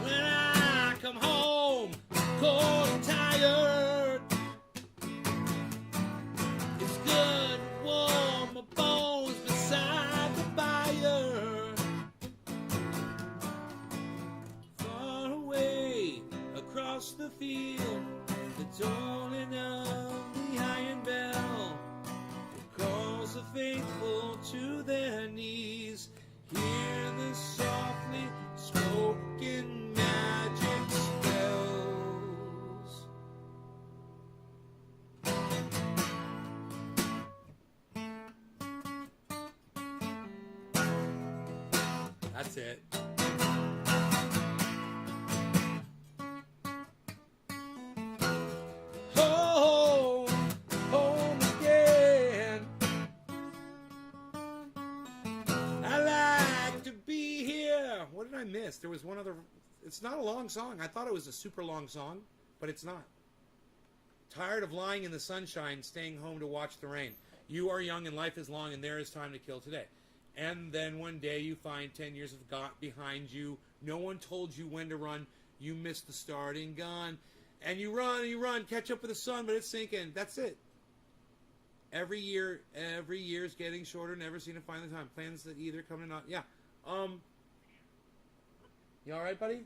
When I come home cold and tired, it's good to warm my bones beside the fire. Far away across the field, the tolling of the iron bell calls the faithful to their knees. Hear the softly spoken magic spells. That's it. Home, home again. I like to be here. What did I miss? There was one other. It's not a long song. I thought it was a super long song, but it's not. Tired of lying in the sunshine, staying home to watch the rain. You are young and life is long, and there is time to kill today. And then one day you find 10 years have got behind you. No one told you when to run. You missed the starting gun. And you run, catch up with the sun, but it's sinking. That's it. Every year's getting shorter, never seem to find the time. Plans that either come or not. Yeah. You alright, buddy?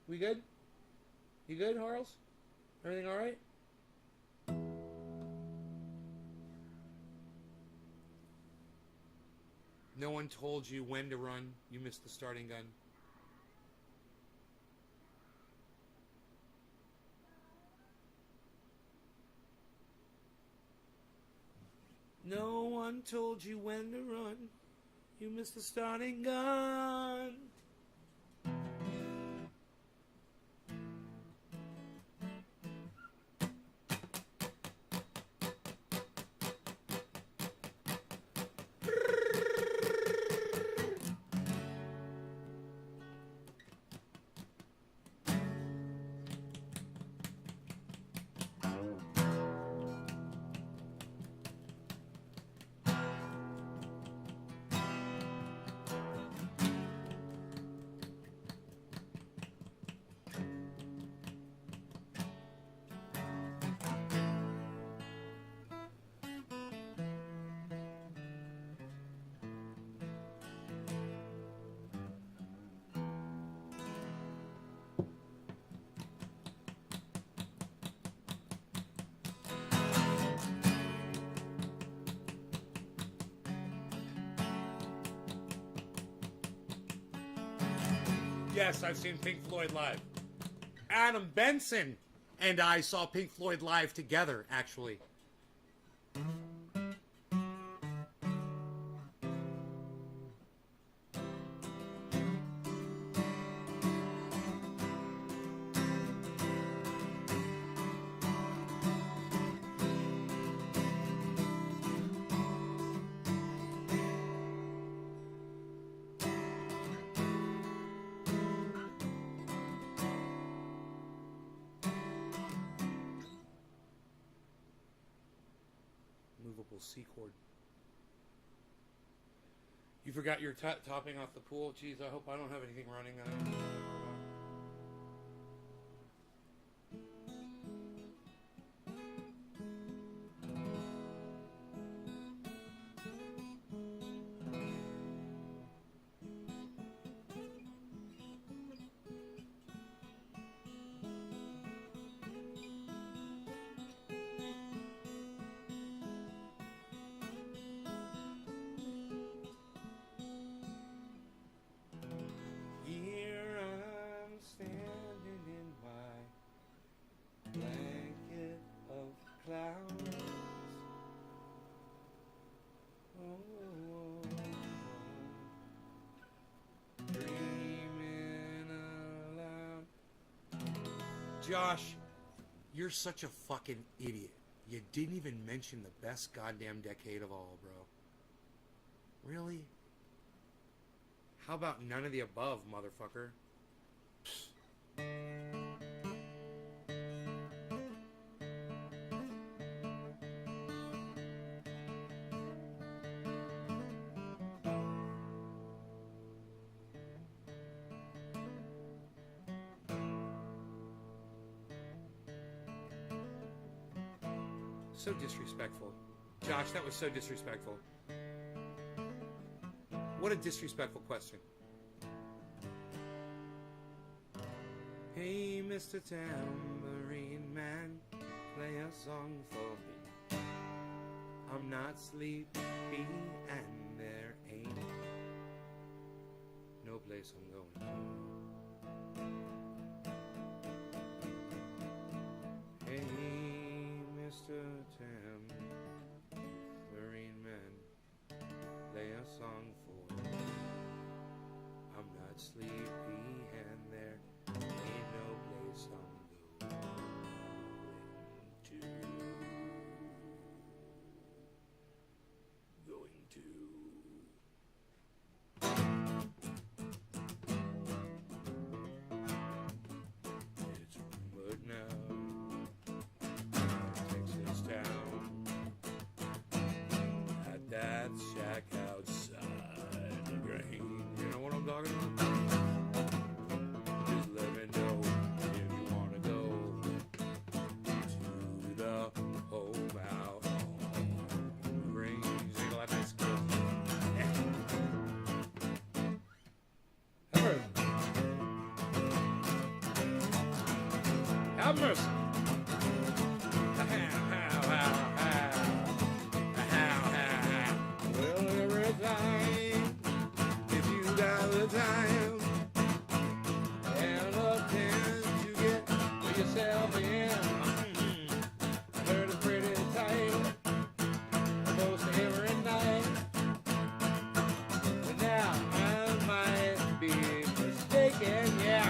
We good? You good, Harles? Everything alright? No one told you when to run. You missed the starting gun. No one told you when to run. You missed the starting gun. Yes, I've seen Pink Floyd live. Adam Benson and I saw Pink Floyd live together, actually. Movable C chord. You forgot your topping off the pool? Jeez, I hope I don't have anything running. Here I'm standing in my blanket of clouds. Oh, dreaming aloud. Josh, you're such a fucking idiot. You didn't even mention the best goddamn decade of all, bro. Really? How about none of the above, motherfucker? So disrespectful. Josh, that was so disrespectful. What a disrespectful question. Hey, Mr. Tambourine Man, play a song for me. I'm not sleepy and there ain't place I'm going to. Hey, Mr. Tambourine Man, play a song for me. I'm not sleepy and there ain't no place I'm going to. It's rumored now, Texas town, at that shack outside the grain. You know what I'm talking about? Just let me know if you wanna go to the home out on the range. Ain't like that's good. Have mercy. Well, every time, if you got the time and a chance to get yourself in, I heard it's pretty tight, close to every night. But now I might be mistaken, yeah.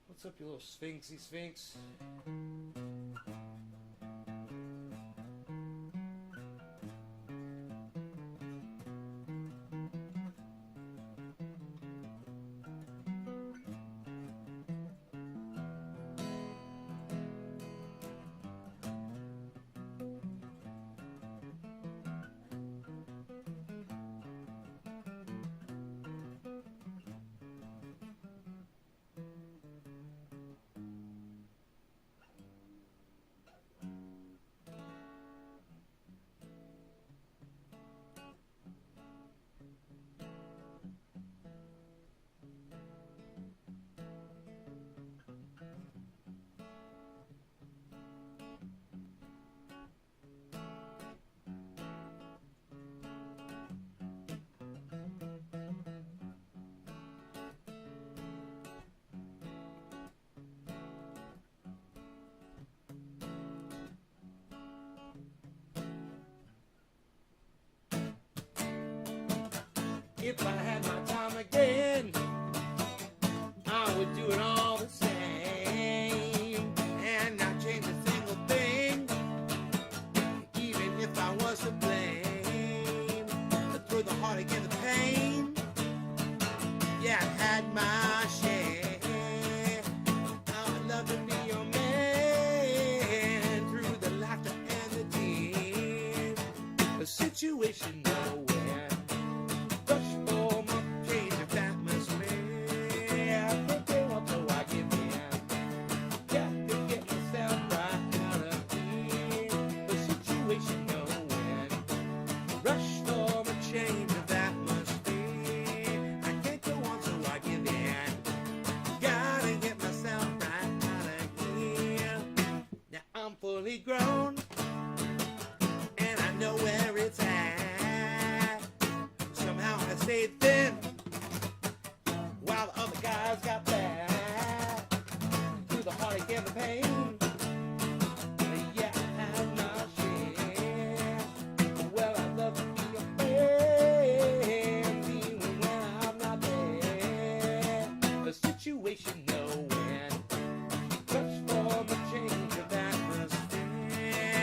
What's up, you little sphinxy sphinx? If I had my time again, I would do it all the same and not change a single thing, even if I was to blame. Through the heartache and the pain, yeah, I've had my share. I'd love to be your man through the laughter and the tears. A situation nowhere. Rush for my pain. fully grown, and I know where it's at. Somehow I stayed thin, while the other guys got back through the heartache and the pain. Yeah, I have my share. Well, I love to be a friend, even when I'm not there. The situation, no end. Touch for the change of atmosphere.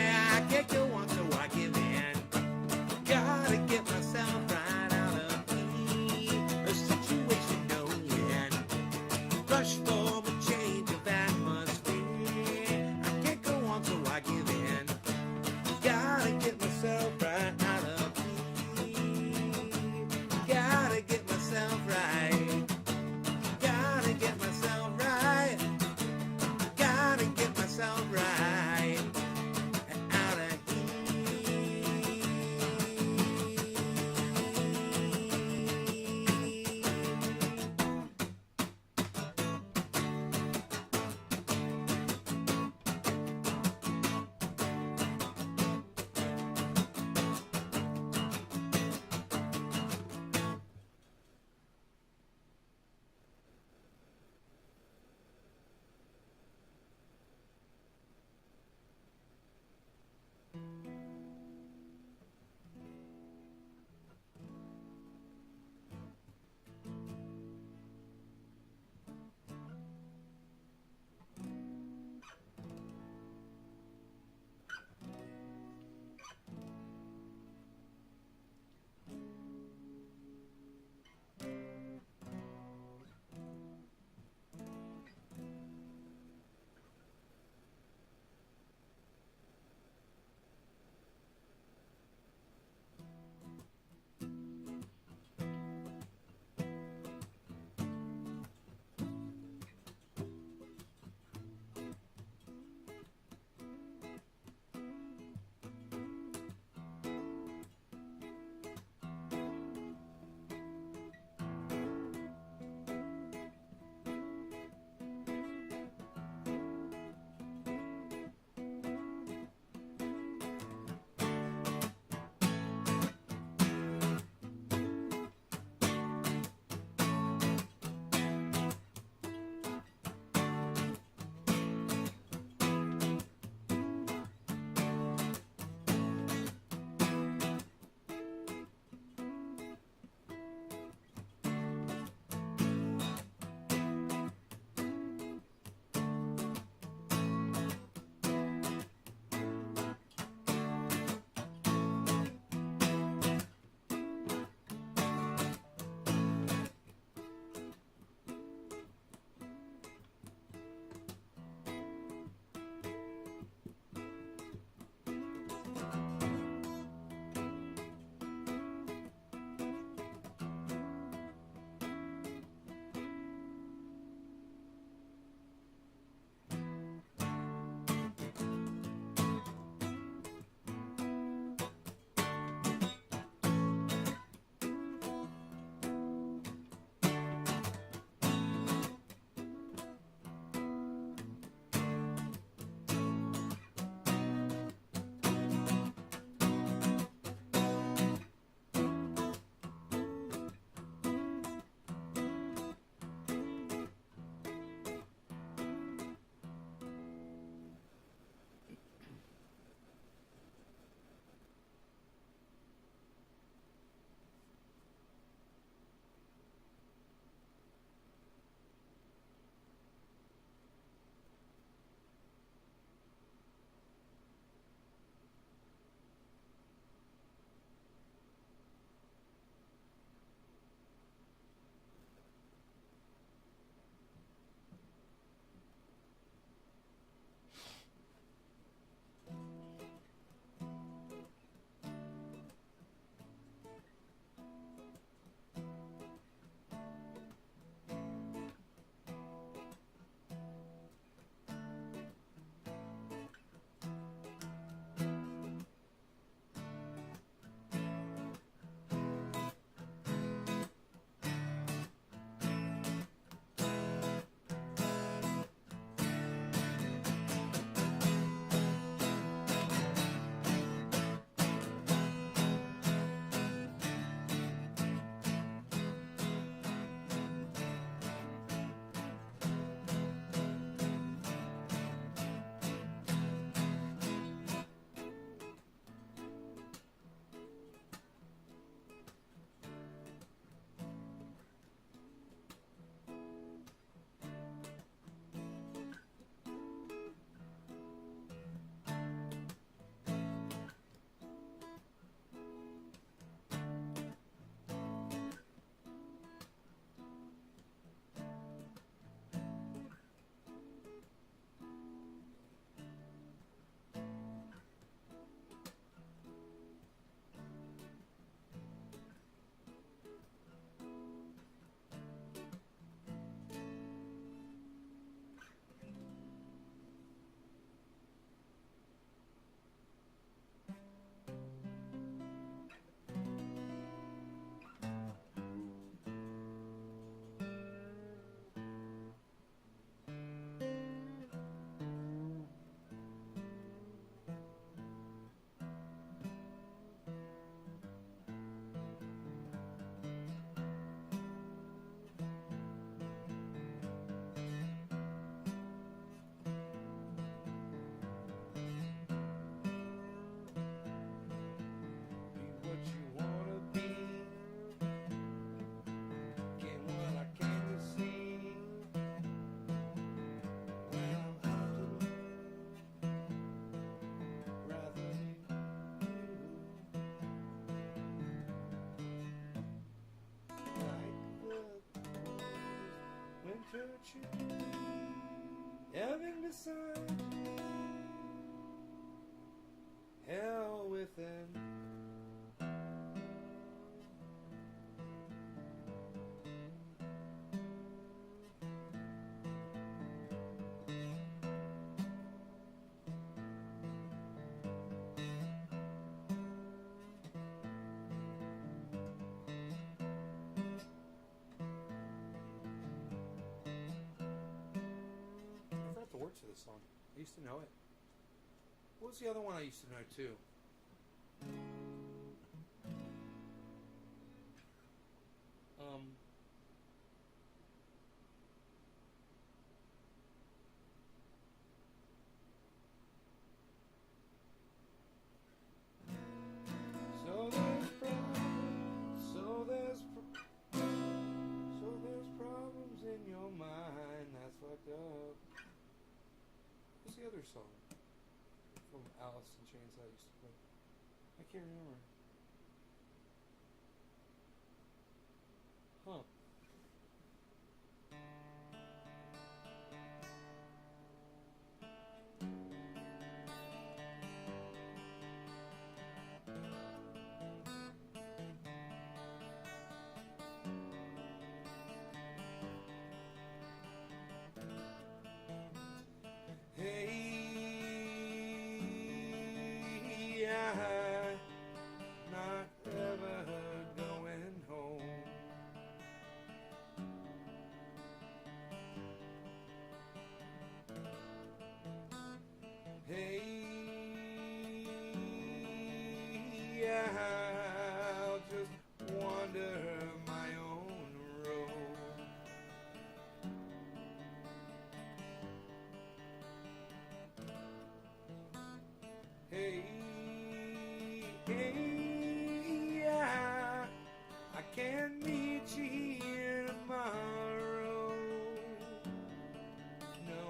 to this song. I used to know it. What was the other one I used to know too? Problems in your mind. That's fucked up. What's the other song from Alice in Chains I used to play? I can't remember. Huh. Not ever going home. Hey, I'll just wander my own road. Hey, I can meet you here tomorrow. No,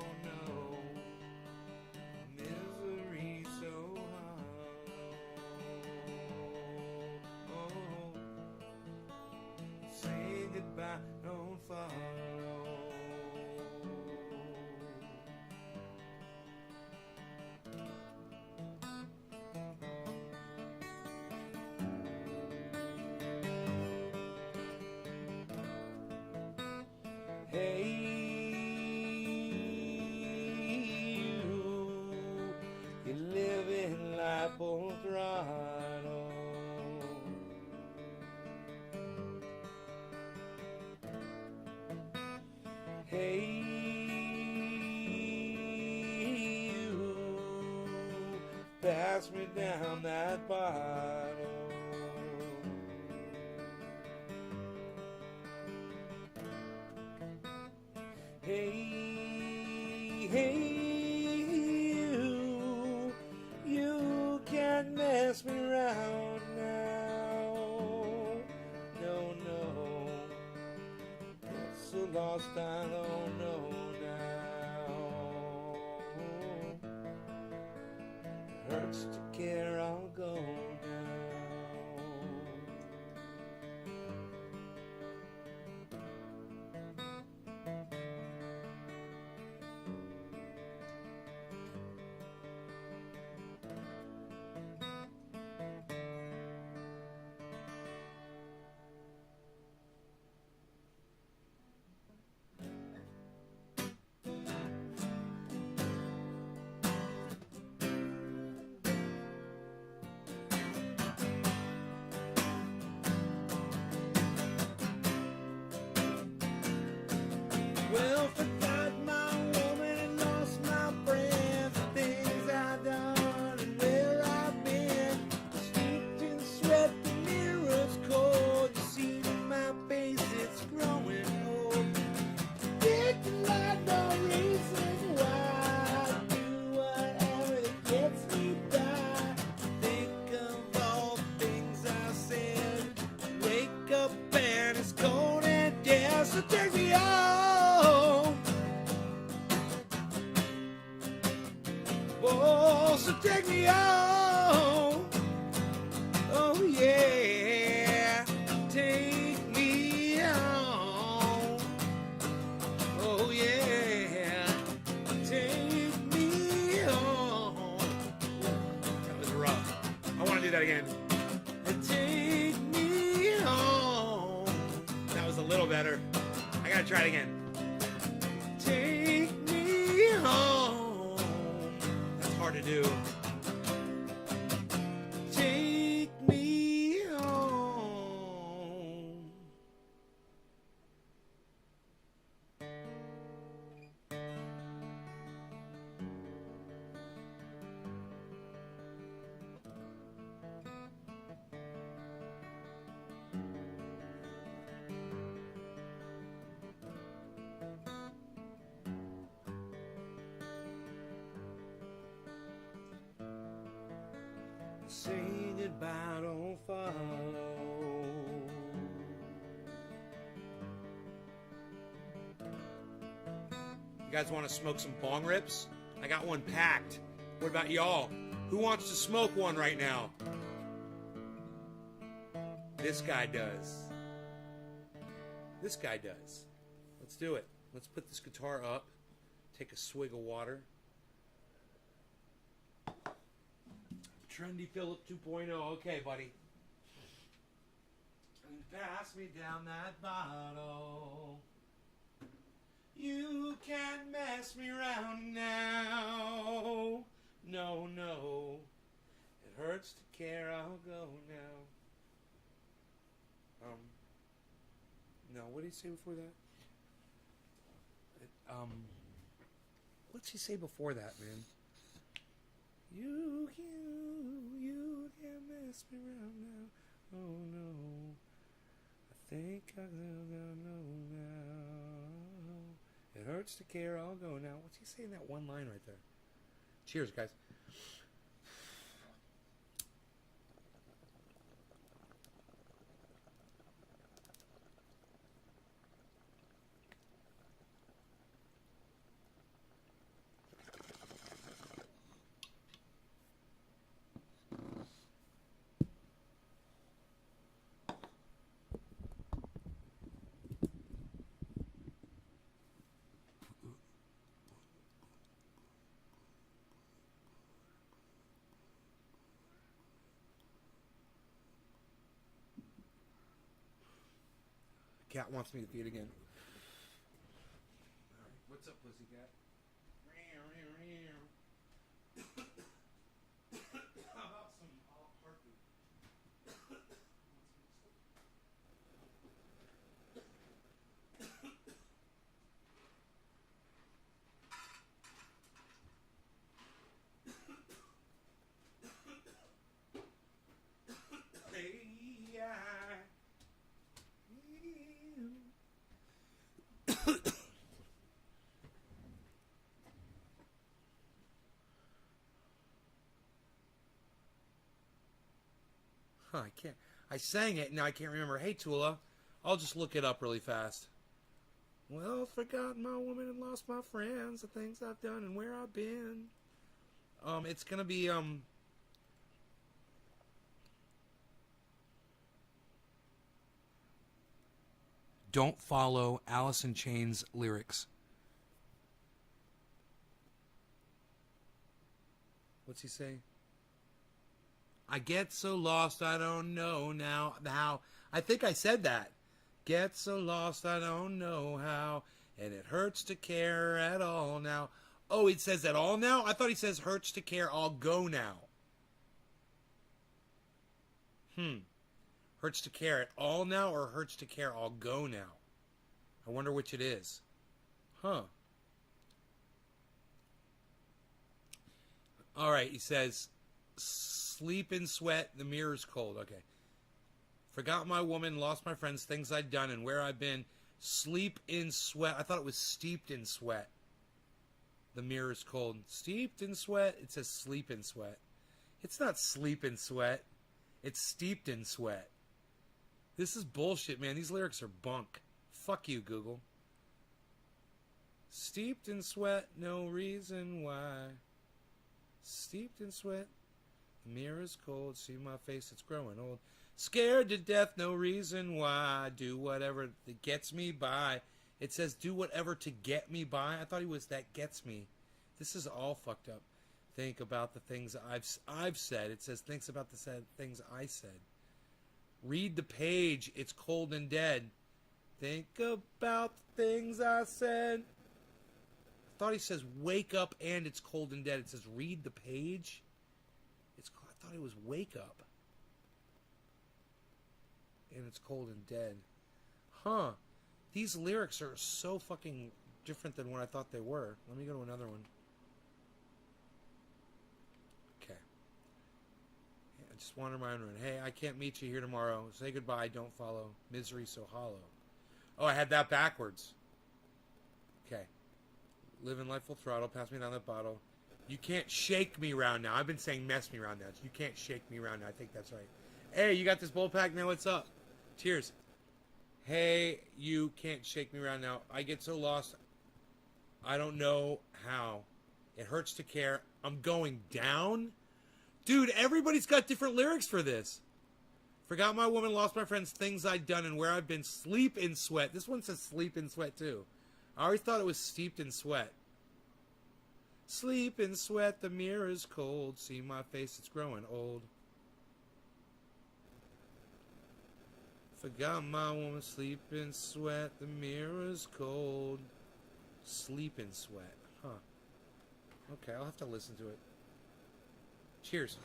misery so hollow. Say goodbye, don't follow. Hey, you live in life full throttle. Hey, you pass me down that bottle. Hey, you can't mess me around now. No, it's so lost I don't know now. Hurts to care, I'll go now. Well, forgot my woman and lost my friend. The things I've done and where I've been. Steeped in sweat, the mirror's cold. You see my face, it's growing old. Think like no reason why. Do whatever that gets me by. Think of all the things I said. Wake up and it's cold and dead. So take me home. Oh, so take me home. Oh, yeah. Take me home. Oh, yeah. Take me home. That was rough. I want to do that again. Take me home. That was a little better. I gotta try it again. Take me home. That's hard to do. Take me home. Say goodbye, don't follow. You guys want to smoke some bong rips? I got one packed. What about y'all? Who wants to smoke one right now? This guy does. This guy does. Let's do it. Let's put this guitar up. Take a swig of water. Trendy Philip 2.0. Okay, buddy. And pass me down that bottle. You can't mess me around now. No, no. It hurts to care. I'll go now. No, what did he say before that? What's he say before that, man? You can't mess me around now. Oh no, I think I'll go now. It hurts to care, I'll go now. What's he saying that one line right there? Cheers, guys. Cat wants me to feed again. All right, what's up, pussycat? How about some heartbeat? I can't. I sang it, now I can't remember. Hey, Tula, I'll just look it up really fast. Well, forgotten my woman and lost my friends, the things I've done and where I've been. It's gonna be, Don't follow Alice in Chains lyrics. what's he say? I get so lost, I don't know now how. I think I said that. Get so lost, I don't know how. And it hurts to care at all now. Oh, it says at all now? I thought he says hurts to care, I'll go now. Hurts to care at all now or hurts to care, I'll go now? I wonder which it is. Huh. All right, he says, sleep in sweat, the mirror's cold. Okay. Forgot my woman, lost my friends, things I'd done, and where I've been. Sleep in sweat. I thought it was steeped in sweat. The mirror's cold. Steeped in sweat. It says sleep in sweat. It's not sleep in sweat. It's steeped in sweat. This is bullshit, man. These lyrics are bunk. Fuck you, Google. Steeped in sweat, no reason why. Steeped in sweat. The mirror's cold. See my face, it's growing old. Scared to death, no reason why. Do whatever that gets me by. It says do whatever to get me by. I thought he was that gets me. This is all fucked up. Think about the things I've said. It says thinks about the things I said. Read the page. It's cold and dead. Think about the things I said. I thought he says wake up and it's cold and dead. It says read the page. I thought it was wake up. And it's cold and dead. Huh. These lyrics are so fucking different than what I thought they were. Let me go to another one. Okay. Yeah, just wander my own room. Hey, I can't meet you here tomorrow. Say goodbye, don't follow. Misery so hollow. Oh, I had that backwards. Okay. Living life full throttle. Pass me down that bottle. You can't shake me around now. I've been saying mess me around now. You can't shake me around now. I think that's right. Hey, you got this bowl pack now? What's up? Cheers. Hey, you can't shake me around now. I get so lost. I don't know how. It hurts to care. I'm going down? Dude, everybody's got different lyrics for this. Forgot my woman, lost my friends, things I'd done, and where I've been. Sleep in sweat. This one says sleep in sweat, too. I always thought it was steeped in sweat. Sleep in sweat, the mirror's cold. See my face, it's growing old. Forgot my woman, sleep in sweat, the mirror's cold. Sleep in sweat. Huh. Okay, I'll have to listen to it. Cheers.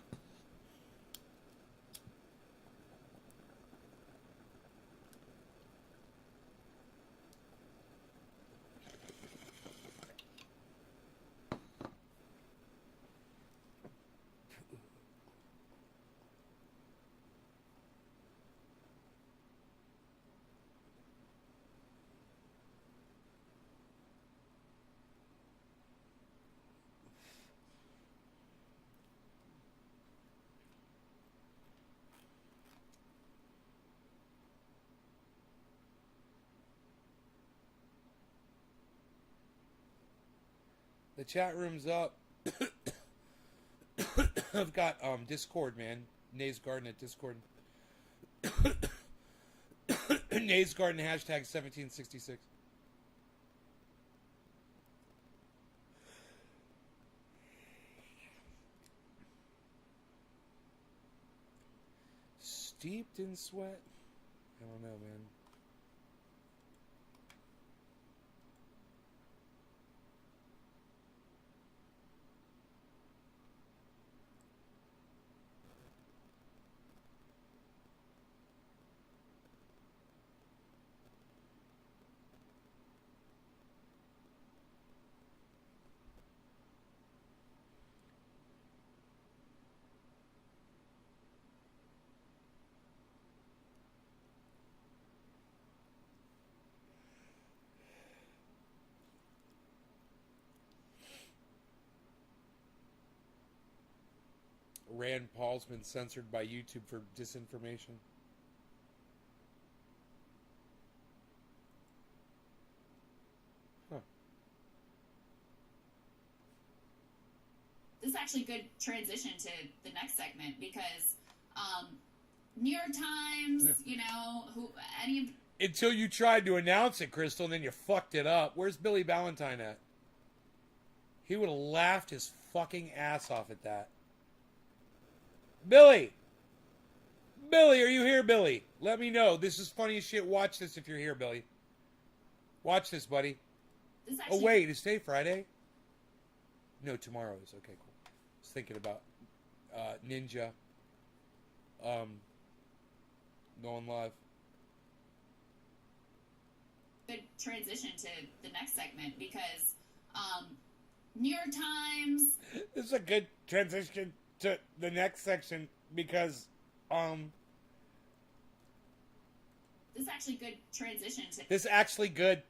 The chat room's up. I've got Discord, man. Nays Garden at Discord. Nays Garden hashtag 1766. Steeped in sweat? I don't know, man. Rand Paul's been censored by YouTube for disinformation. Huh. This is actually a good transition to the next segment because New York Times, you know, Until you tried to announce it, Crystal, and then you fucked it up. Where's Billy Ballantyne at? He would have laughed his fucking ass off at that. Billy! Billy, are you here, Billy? Let me know. This is funny as shit. Watch this if you're here, Billy. Watch this, buddy. Oh, wait. Is today Friday? No, tomorrow is. Okay, cool. I was thinking about Ninja going live. good transition to the next segment because New York Times. This is a good transition to the next section because This is actually good transition to. This actually good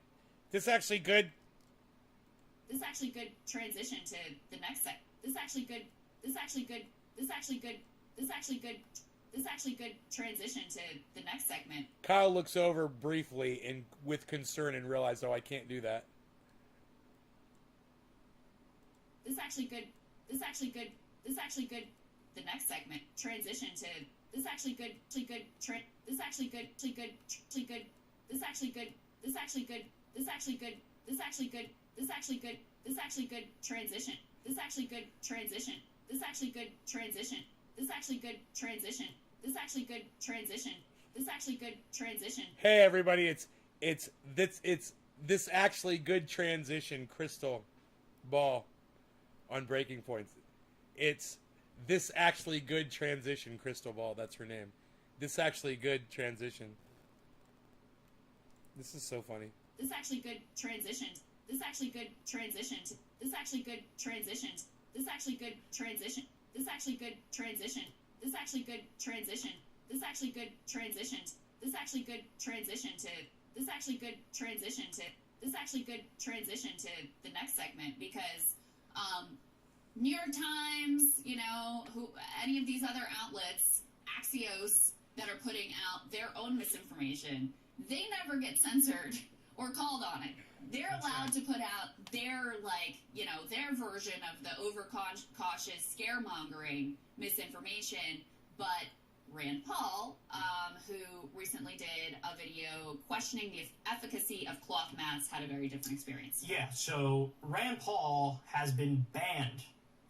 Transition to the next sec. This actually good transition to the next segment. Kyle looks over briefly and with concern and realizes, oh, I can't do that. This actually good. The next segment transition to. This actually good transition. This actually good transition. Hey everybody, it's this actually good transition, Crystal Ball on Breaking Points. It's this actually good transition, Crystal Ball, that's her name. This actually good transition. This is so funny. This actually good transition. This actually good transition. This actually good transition. This actually good transition. This actually good transition. This actually good transition. This actually good transition. This actually good transition to. This actually good transition to. This actually good transition to the next segment because New York Times, any of these other outlets, Axios, that are putting out their own misinformation, they never get censored or called on it. They're allowed to put out their, their version of the overcautious scaremongering misinformation, but Rand Paul, who recently did a video questioning the efficacy of cloth masks, had a very different experience. Yeah, so Rand Paul has been banned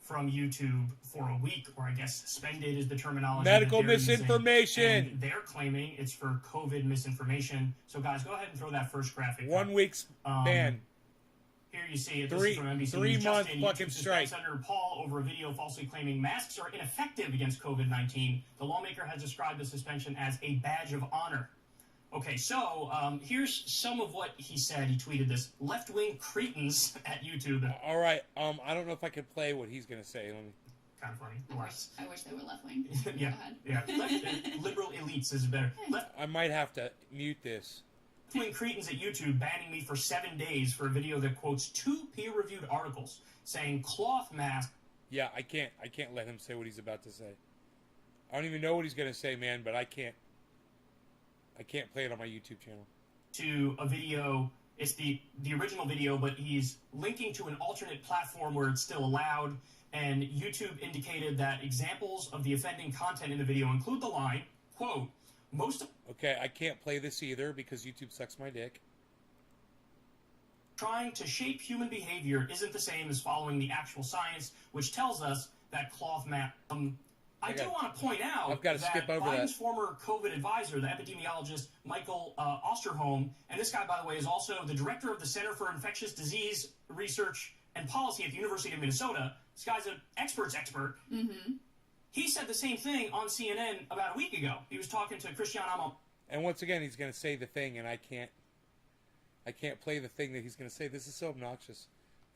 from YouTube for a week, or I guess suspended is the terminology. Medical that they're misinformation. using, and they're claiming it's for COVID misinformation. So guys, go ahead and throw that first graphic. 1 week's ban. Here you see it. This Three- is from NBC 3-month Justin, fucking YouTube strike. suspends Senator Paul over a video falsely claiming masks are ineffective against COVID-19. The lawmaker has described the suspension as a badge of honor. Okay, so here's some of what he said. He tweeted this: left-wing cretins at YouTube. All right. I don't know if I can play what he's gonna say. Let me. Kind of funny. I wish they were left wing. Yeah, Go ahead. yeah. Liberal elites is better. I might have to mute this. Left-wing cretins at YouTube banning me for 7 days for a video that quotes 2 peer-reviewed articles saying cloth masks. Yeah, I can't let him say what he's about to say. I don't even know what he's gonna say, man. But I can't play it on my YouTube channel. To a video, it's the original video, but he's linking to an alternate platform where it's still allowed. And YouTube indicated that examples of the offending content in the video include the line, quote, most of Okay, I can't play this either because YouTube sucks my dick. trying to shape human behavior isn't the same as following the actual science, which tells us that cloth mask. I do want to point out I've got to that skip over Biden's that. former COVID advisor, the epidemiologist Michael Osterholm, and this guy, by the way, is also the director of the Center for Infectious Disease Research and Policy at the University of Minnesota. This guy's an expert's expert. Mm-hmm. He said the same thing on CNN about a week ago. He was talking to Christiane Amon. And once again, he's going to say the thing, and I can't play the thing that he's going to say. This is so obnoxious.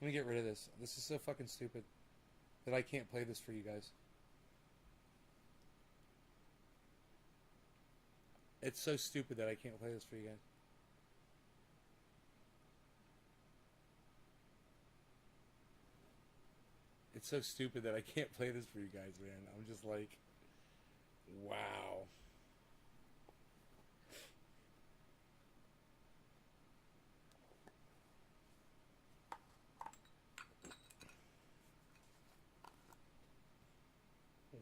Let me get rid of this. This is so fucking stupid that I can't play this for you guys. It's so stupid that I can't play this for you guys. It's so stupid that I can't play this for you guys, man. I'm just like, wow.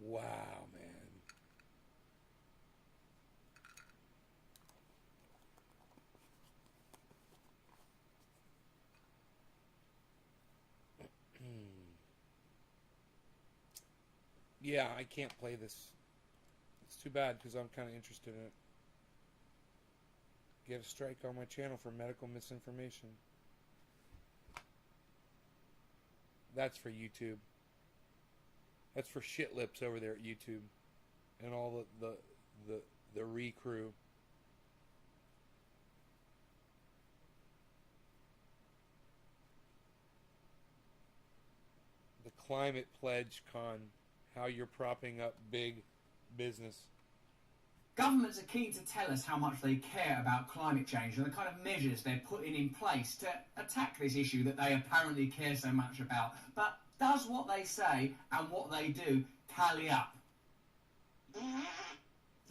Wow, man. Yeah, I can't play this. It's too bad because I'm kind of interested in it. Get a strike on my channel for medical misinformation. That's for YouTube. That's for shit lips over there at YouTube and all the re-crew. The Climate Pledge Con. How you're propping up big business. Governments are keen to tell us how much they care about climate change and the kind of measures they're putting in place to attack this issue that they apparently care so much about. But does what they say and what they do tally up?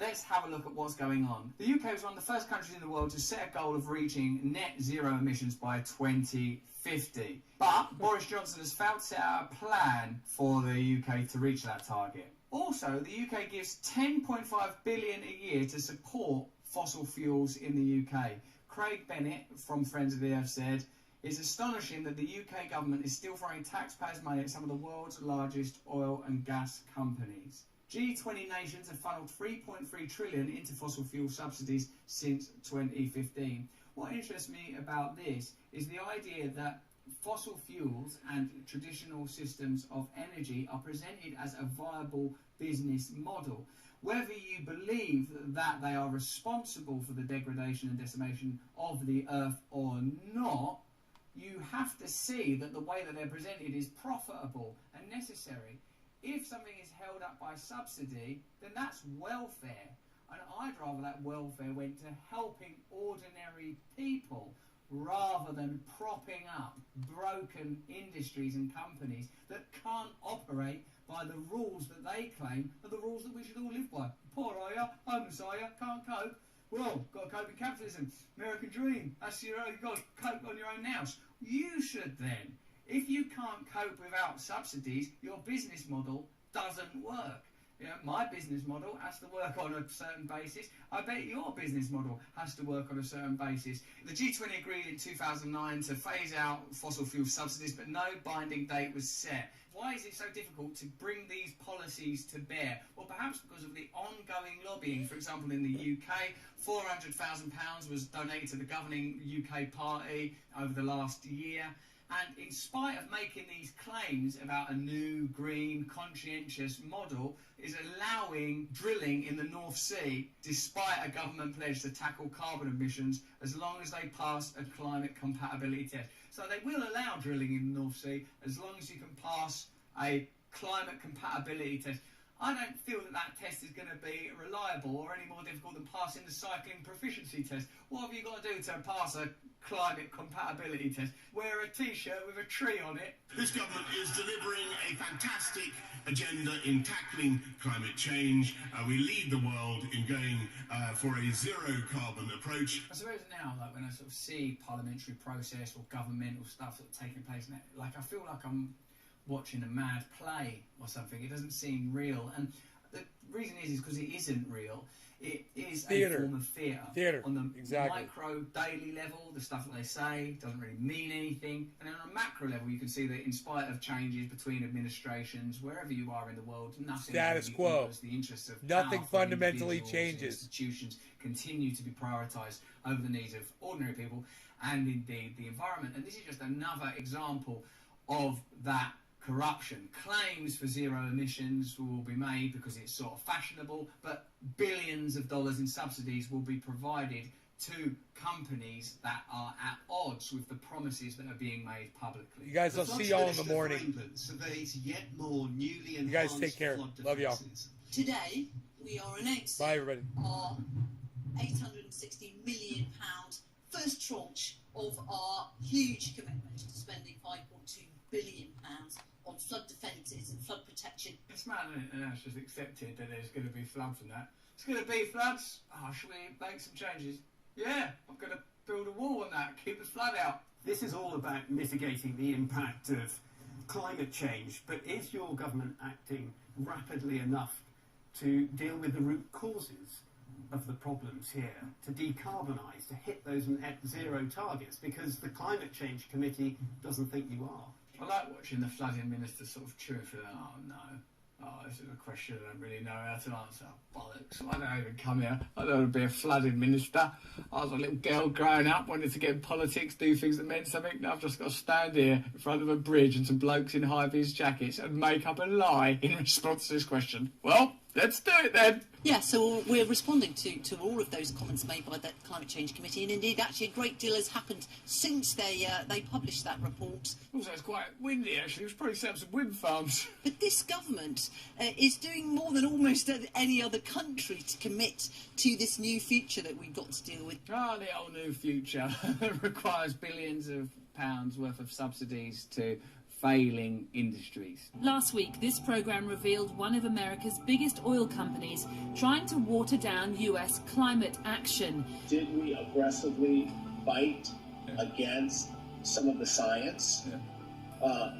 Let's have a look at what's going on. The UK was one of the first countries in the world to set a goal of reaching net zero emissions by 2050. But Boris Johnson has failed to set out a plan for the UK to reach that target. Also, the UK gives $10.5 billion a year to support fossil fuels in the UK. Craig Bennett from Friends of the Earth said, "It's astonishing that the UK government is still throwing taxpayers' money at some of the world's largest oil and gas companies." G20 nations have funneled $3.3 trillion into fossil fuel subsidies since 2015. What interests me about this is the idea that fossil fuels and traditional systems of energy are presented as a viable business model. Whether you believe that they are responsible for the degradation and decimation of the earth or not, you have to see that the way that they're presented is profitable and necessary. If something is held up by subsidy, then that's welfare. And I'd rather that welfare went to helping ordinary people rather than propping up broken industries and companies that can't operate by the rules that they claim are the rules that we should all live by. Poor are you, homeless are you, can't cope. Well, got to cope in capitalism, American dream, that's your own, you've got to cope on your own house. You should then. If you can't cope without subsidies, your business model doesn't work. You know, my business model has to work on a certain basis. I bet your business model has to work on a certain basis. The G20 agreed in 2009 to phase out fossil fuel subsidies, but no binding date was set. Why is it so difficult to bring these policies to bear? Well, perhaps because of the ongoing lobbying. For example, in the UK, £400,000 was donated to the governing UK party over the last year. And in spite of making these claims about a new, green, conscientious model, is allowing drilling in the North Sea, despite a government pledge to tackle carbon emissions, as long as they pass a climate compatibility test. So they will allow drilling in the North Sea as long as you can pass a climate compatibility test. I don't feel that that test is going to be reliable or any more difficult than passing the cycling proficiency test. What have you got to do to pass a climate compatibility test? Wear a T-shirt with a tree on it. This government is delivering a fantastic agenda in tackling climate change. We lead the world in going for a zero-carbon approach. I suppose now, like when I sort of see parliamentary process or governmental stuff sort of taking place, now, like I feel like I'm watching a mad play or something. It doesn't seem real, and the reason is because it isn't real. It is Theatre. a form of theatre. On the Exactly. micro daily level, the stuff that they say doesn't really mean anything, and then on a macro level, you can see that in spite of changes between administrations, wherever you are in the world, nothing Status really quo. equals the interests of Nothing powerful fundamentally individuals and changes. Institutions continue to be prioritised over the needs of ordinary people and indeed the environment. And this is just another example of that corruption. Claims for zero emissions will be made because it's sort of fashionable, but billions of dollars in subsidies will be provided to companies that are at odds with the promises that are being made publicly. You guys, I'll see y'all in the morning. Surveys yet more newly You guys enhanced take care. flood Love y'all. defences. Today, we are announcing Bye, everybody. our £860 million first tranche of our huge commitment to spending £5.2 billion on flood defences and flood protection. It's mad, isn't it? And that's just accepted that there's going to be floods and that. It's going to be floods. Oh, should we make some changes? Yeah, I'm going to build a wall on that, keep the flood out. This is all about mitigating the impact of climate change, but is your government acting rapidly enough to deal with the root causes of the problems here, to decarbonise, to hit those net zero targets? Because the Climate Change Committee doesn't think you are. I like watching the flooding minister sort of chew for that. Oh no. Oh, this is a question I don't really know how to answer. Bollocks. I don't even come here. I don't want to be a flooding minister. I was a little girl growing up, wanted to get in politics, do things that meant something. Now I've just got to stand here in front of a bridge and some blokes in high-vis jackets and make up a lie in response to this question. Well, let's do it then. Yeah, so we're responding to all of those comments made by the Climate Change Committee, and indeed, actually, a great deal has happened since they published that report. Also, it's quite windy, actually. We should probably set up some wind farms. But this government is doing more than almost any other country to commit to this new future that we've got to deal with. Oh, the whole new future requires billions of pounds worth of subsidies to failing industries. Last week, this programme revealed one of America's biggest oil companies trying to water down US climate action. Did we aggressively fight against some of the science?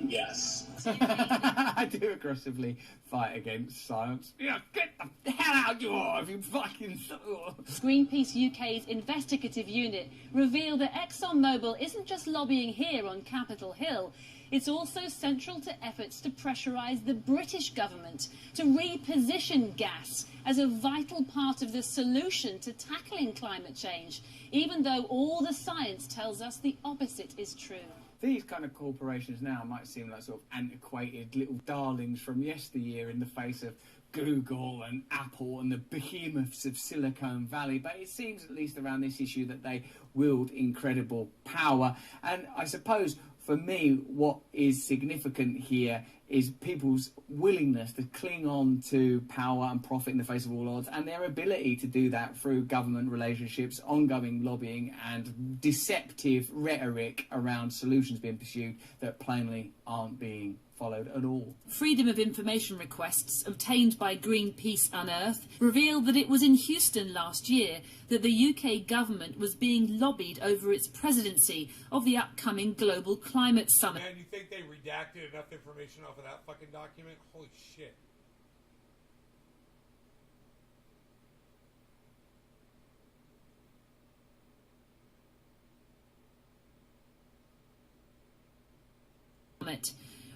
Yes. I do aggressively fight against science. Yeah, get the hell out you are, if you fucking... Greenpeace UK's investigative unit revealed that ExxonMobil isn't just lobbying here on Capitol Hill, it's also central to efforts to pressurise the British government to reposition gas as a vital part of the solution to tackling climate change, even though all the science tells us the opposite is true. These kind of corporations now might seem like sort of antiquated little darlings from yesteryear in the face of Google and Apple and the behemoths of Silicon Valley, but it seems, at least around this issue, that they wield incredible power. And I suppose for me, what is significant here is people's willingness to cling on to power and profit in the face of all odds, and their ability to do that through government relationships, ongoing lobbying, and deceptive rhetoric around solutions being pursued that plainly aren't being followed at all. Freedom of information requests obtained by Greenpeace Unearth revealed that it was in Houston last year that the UK government was being lobbied over its presidency of the upcoming Global Climate Summit. Man, you think they redacted enough information off of that fucking document? Holy shit.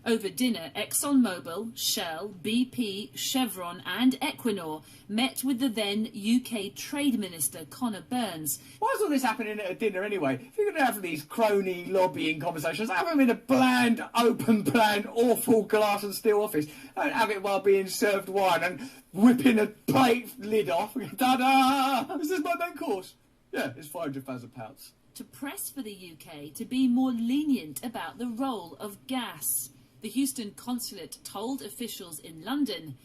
Over dinner, ExxonMobil, Shell, BP, Chevron and Equinor met with the then UK Trade Minister Conor Burns. Why is all this happening at a dinner anyway? If you're going to have these crony lobbying conversations, have them in a bland, open plan, awful glass and steel office. Don't have it while being served wine and whipping a plate lid off. Ta-da! Is this my main course? Yeah, it's £500,000. To press for the UK to be more lenient about the role of gas. The Houston consulate told officials in London,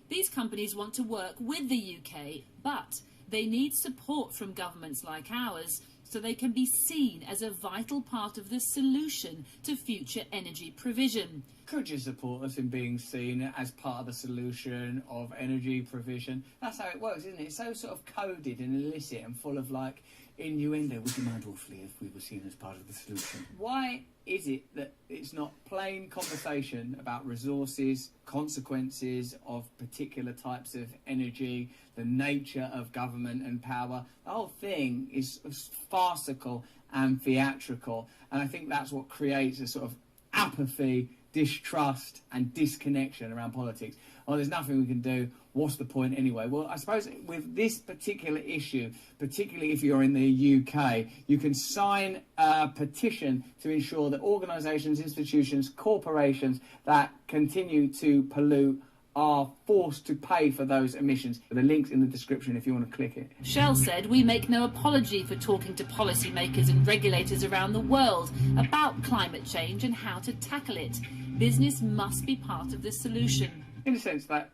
these companies want to work with the UK, but they need support from governments like ours so they can be seen as a vital part of the solution to future energy provision. Could you support us in being seen as part of the solution of energy provision? That's how it works, isn't it? It's so sort of coded and illicit and full of, like, innuendo. Would you mind awfully if we were seen as part of the solution? Why is it that it's not plain conversation about resources, consequences of particular types of energy, the nature of government and power? The whole thing is farcical and theatrical, and I think that's what creates a sort of apathy, distrust and disconnection around politics. Oh, there's nothing we can do. What's the point anyway? Well, I suppose with this particular issue, particularly if you're in the UK, you can sign a petition to ensure that organisations, institutions, corporations that continue to pollute are forced to pay for those emissions. The link's in the description if you want to click it. Shell said, we make no apology for talking to policymakers and regulators around the world about climate change and how to tackle it. Business must be part of the solution. In a sense, that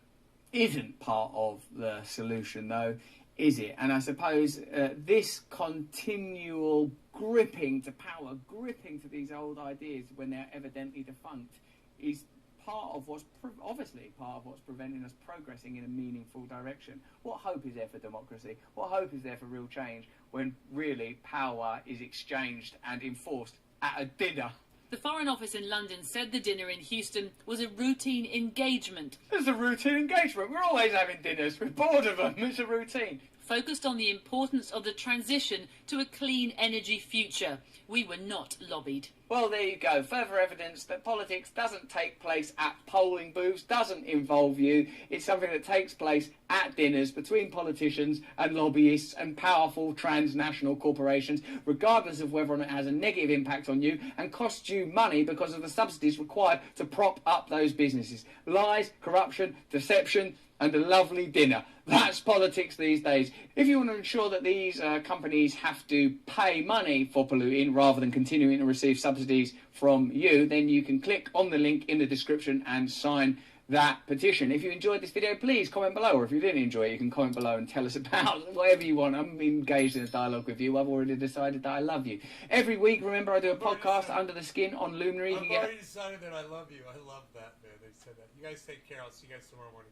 isn't part of the solution, though, is it? And I suppose this continual gripping to power, gripping to these old ideas when they're evidently defunct, is part of what's preventing us progressing in a meaningful direction. What hope is there for democracy? What hope is there for real change when really power is exchanged and enforced at a dinner? The Foreign Office in London said the dinner in Houston was a routine engagement. It's a routine engagement. We're always having dinners. We're bored of them. It's a routine. Focused on the importance of the transition to a clean energy future. We were not lobbied. Well, there you go. Further evidence that politics doesn't take place at polling booths, doesn't involve you. It's something that takes place at dinners between politicians and lobbyists and powerful transnational corporations, regardless of whether or not it has a negative impact on you and costs you money because of the subsidies required to prop up those businesses. Lies, corruption, deception, and a lovely dinner. That's politics these days. If you want to ensure that these companies have to pay money for polluting rather than continuing to receive subsidies from you, then you can click on the link in the description and sign that petition. If you enjoyed this video, please comment below, or if you didn't enjoy it, you can comment below and tell us about whatever you want. I'm engaged in a dialogue with you. I've already decided that I love you. Every week, remember, I do a podcast, Under the Skin, on Luminary. I've already decided that I love you. I love that, man. They said that. You guys take care. I'll see you guys tomorrow morning.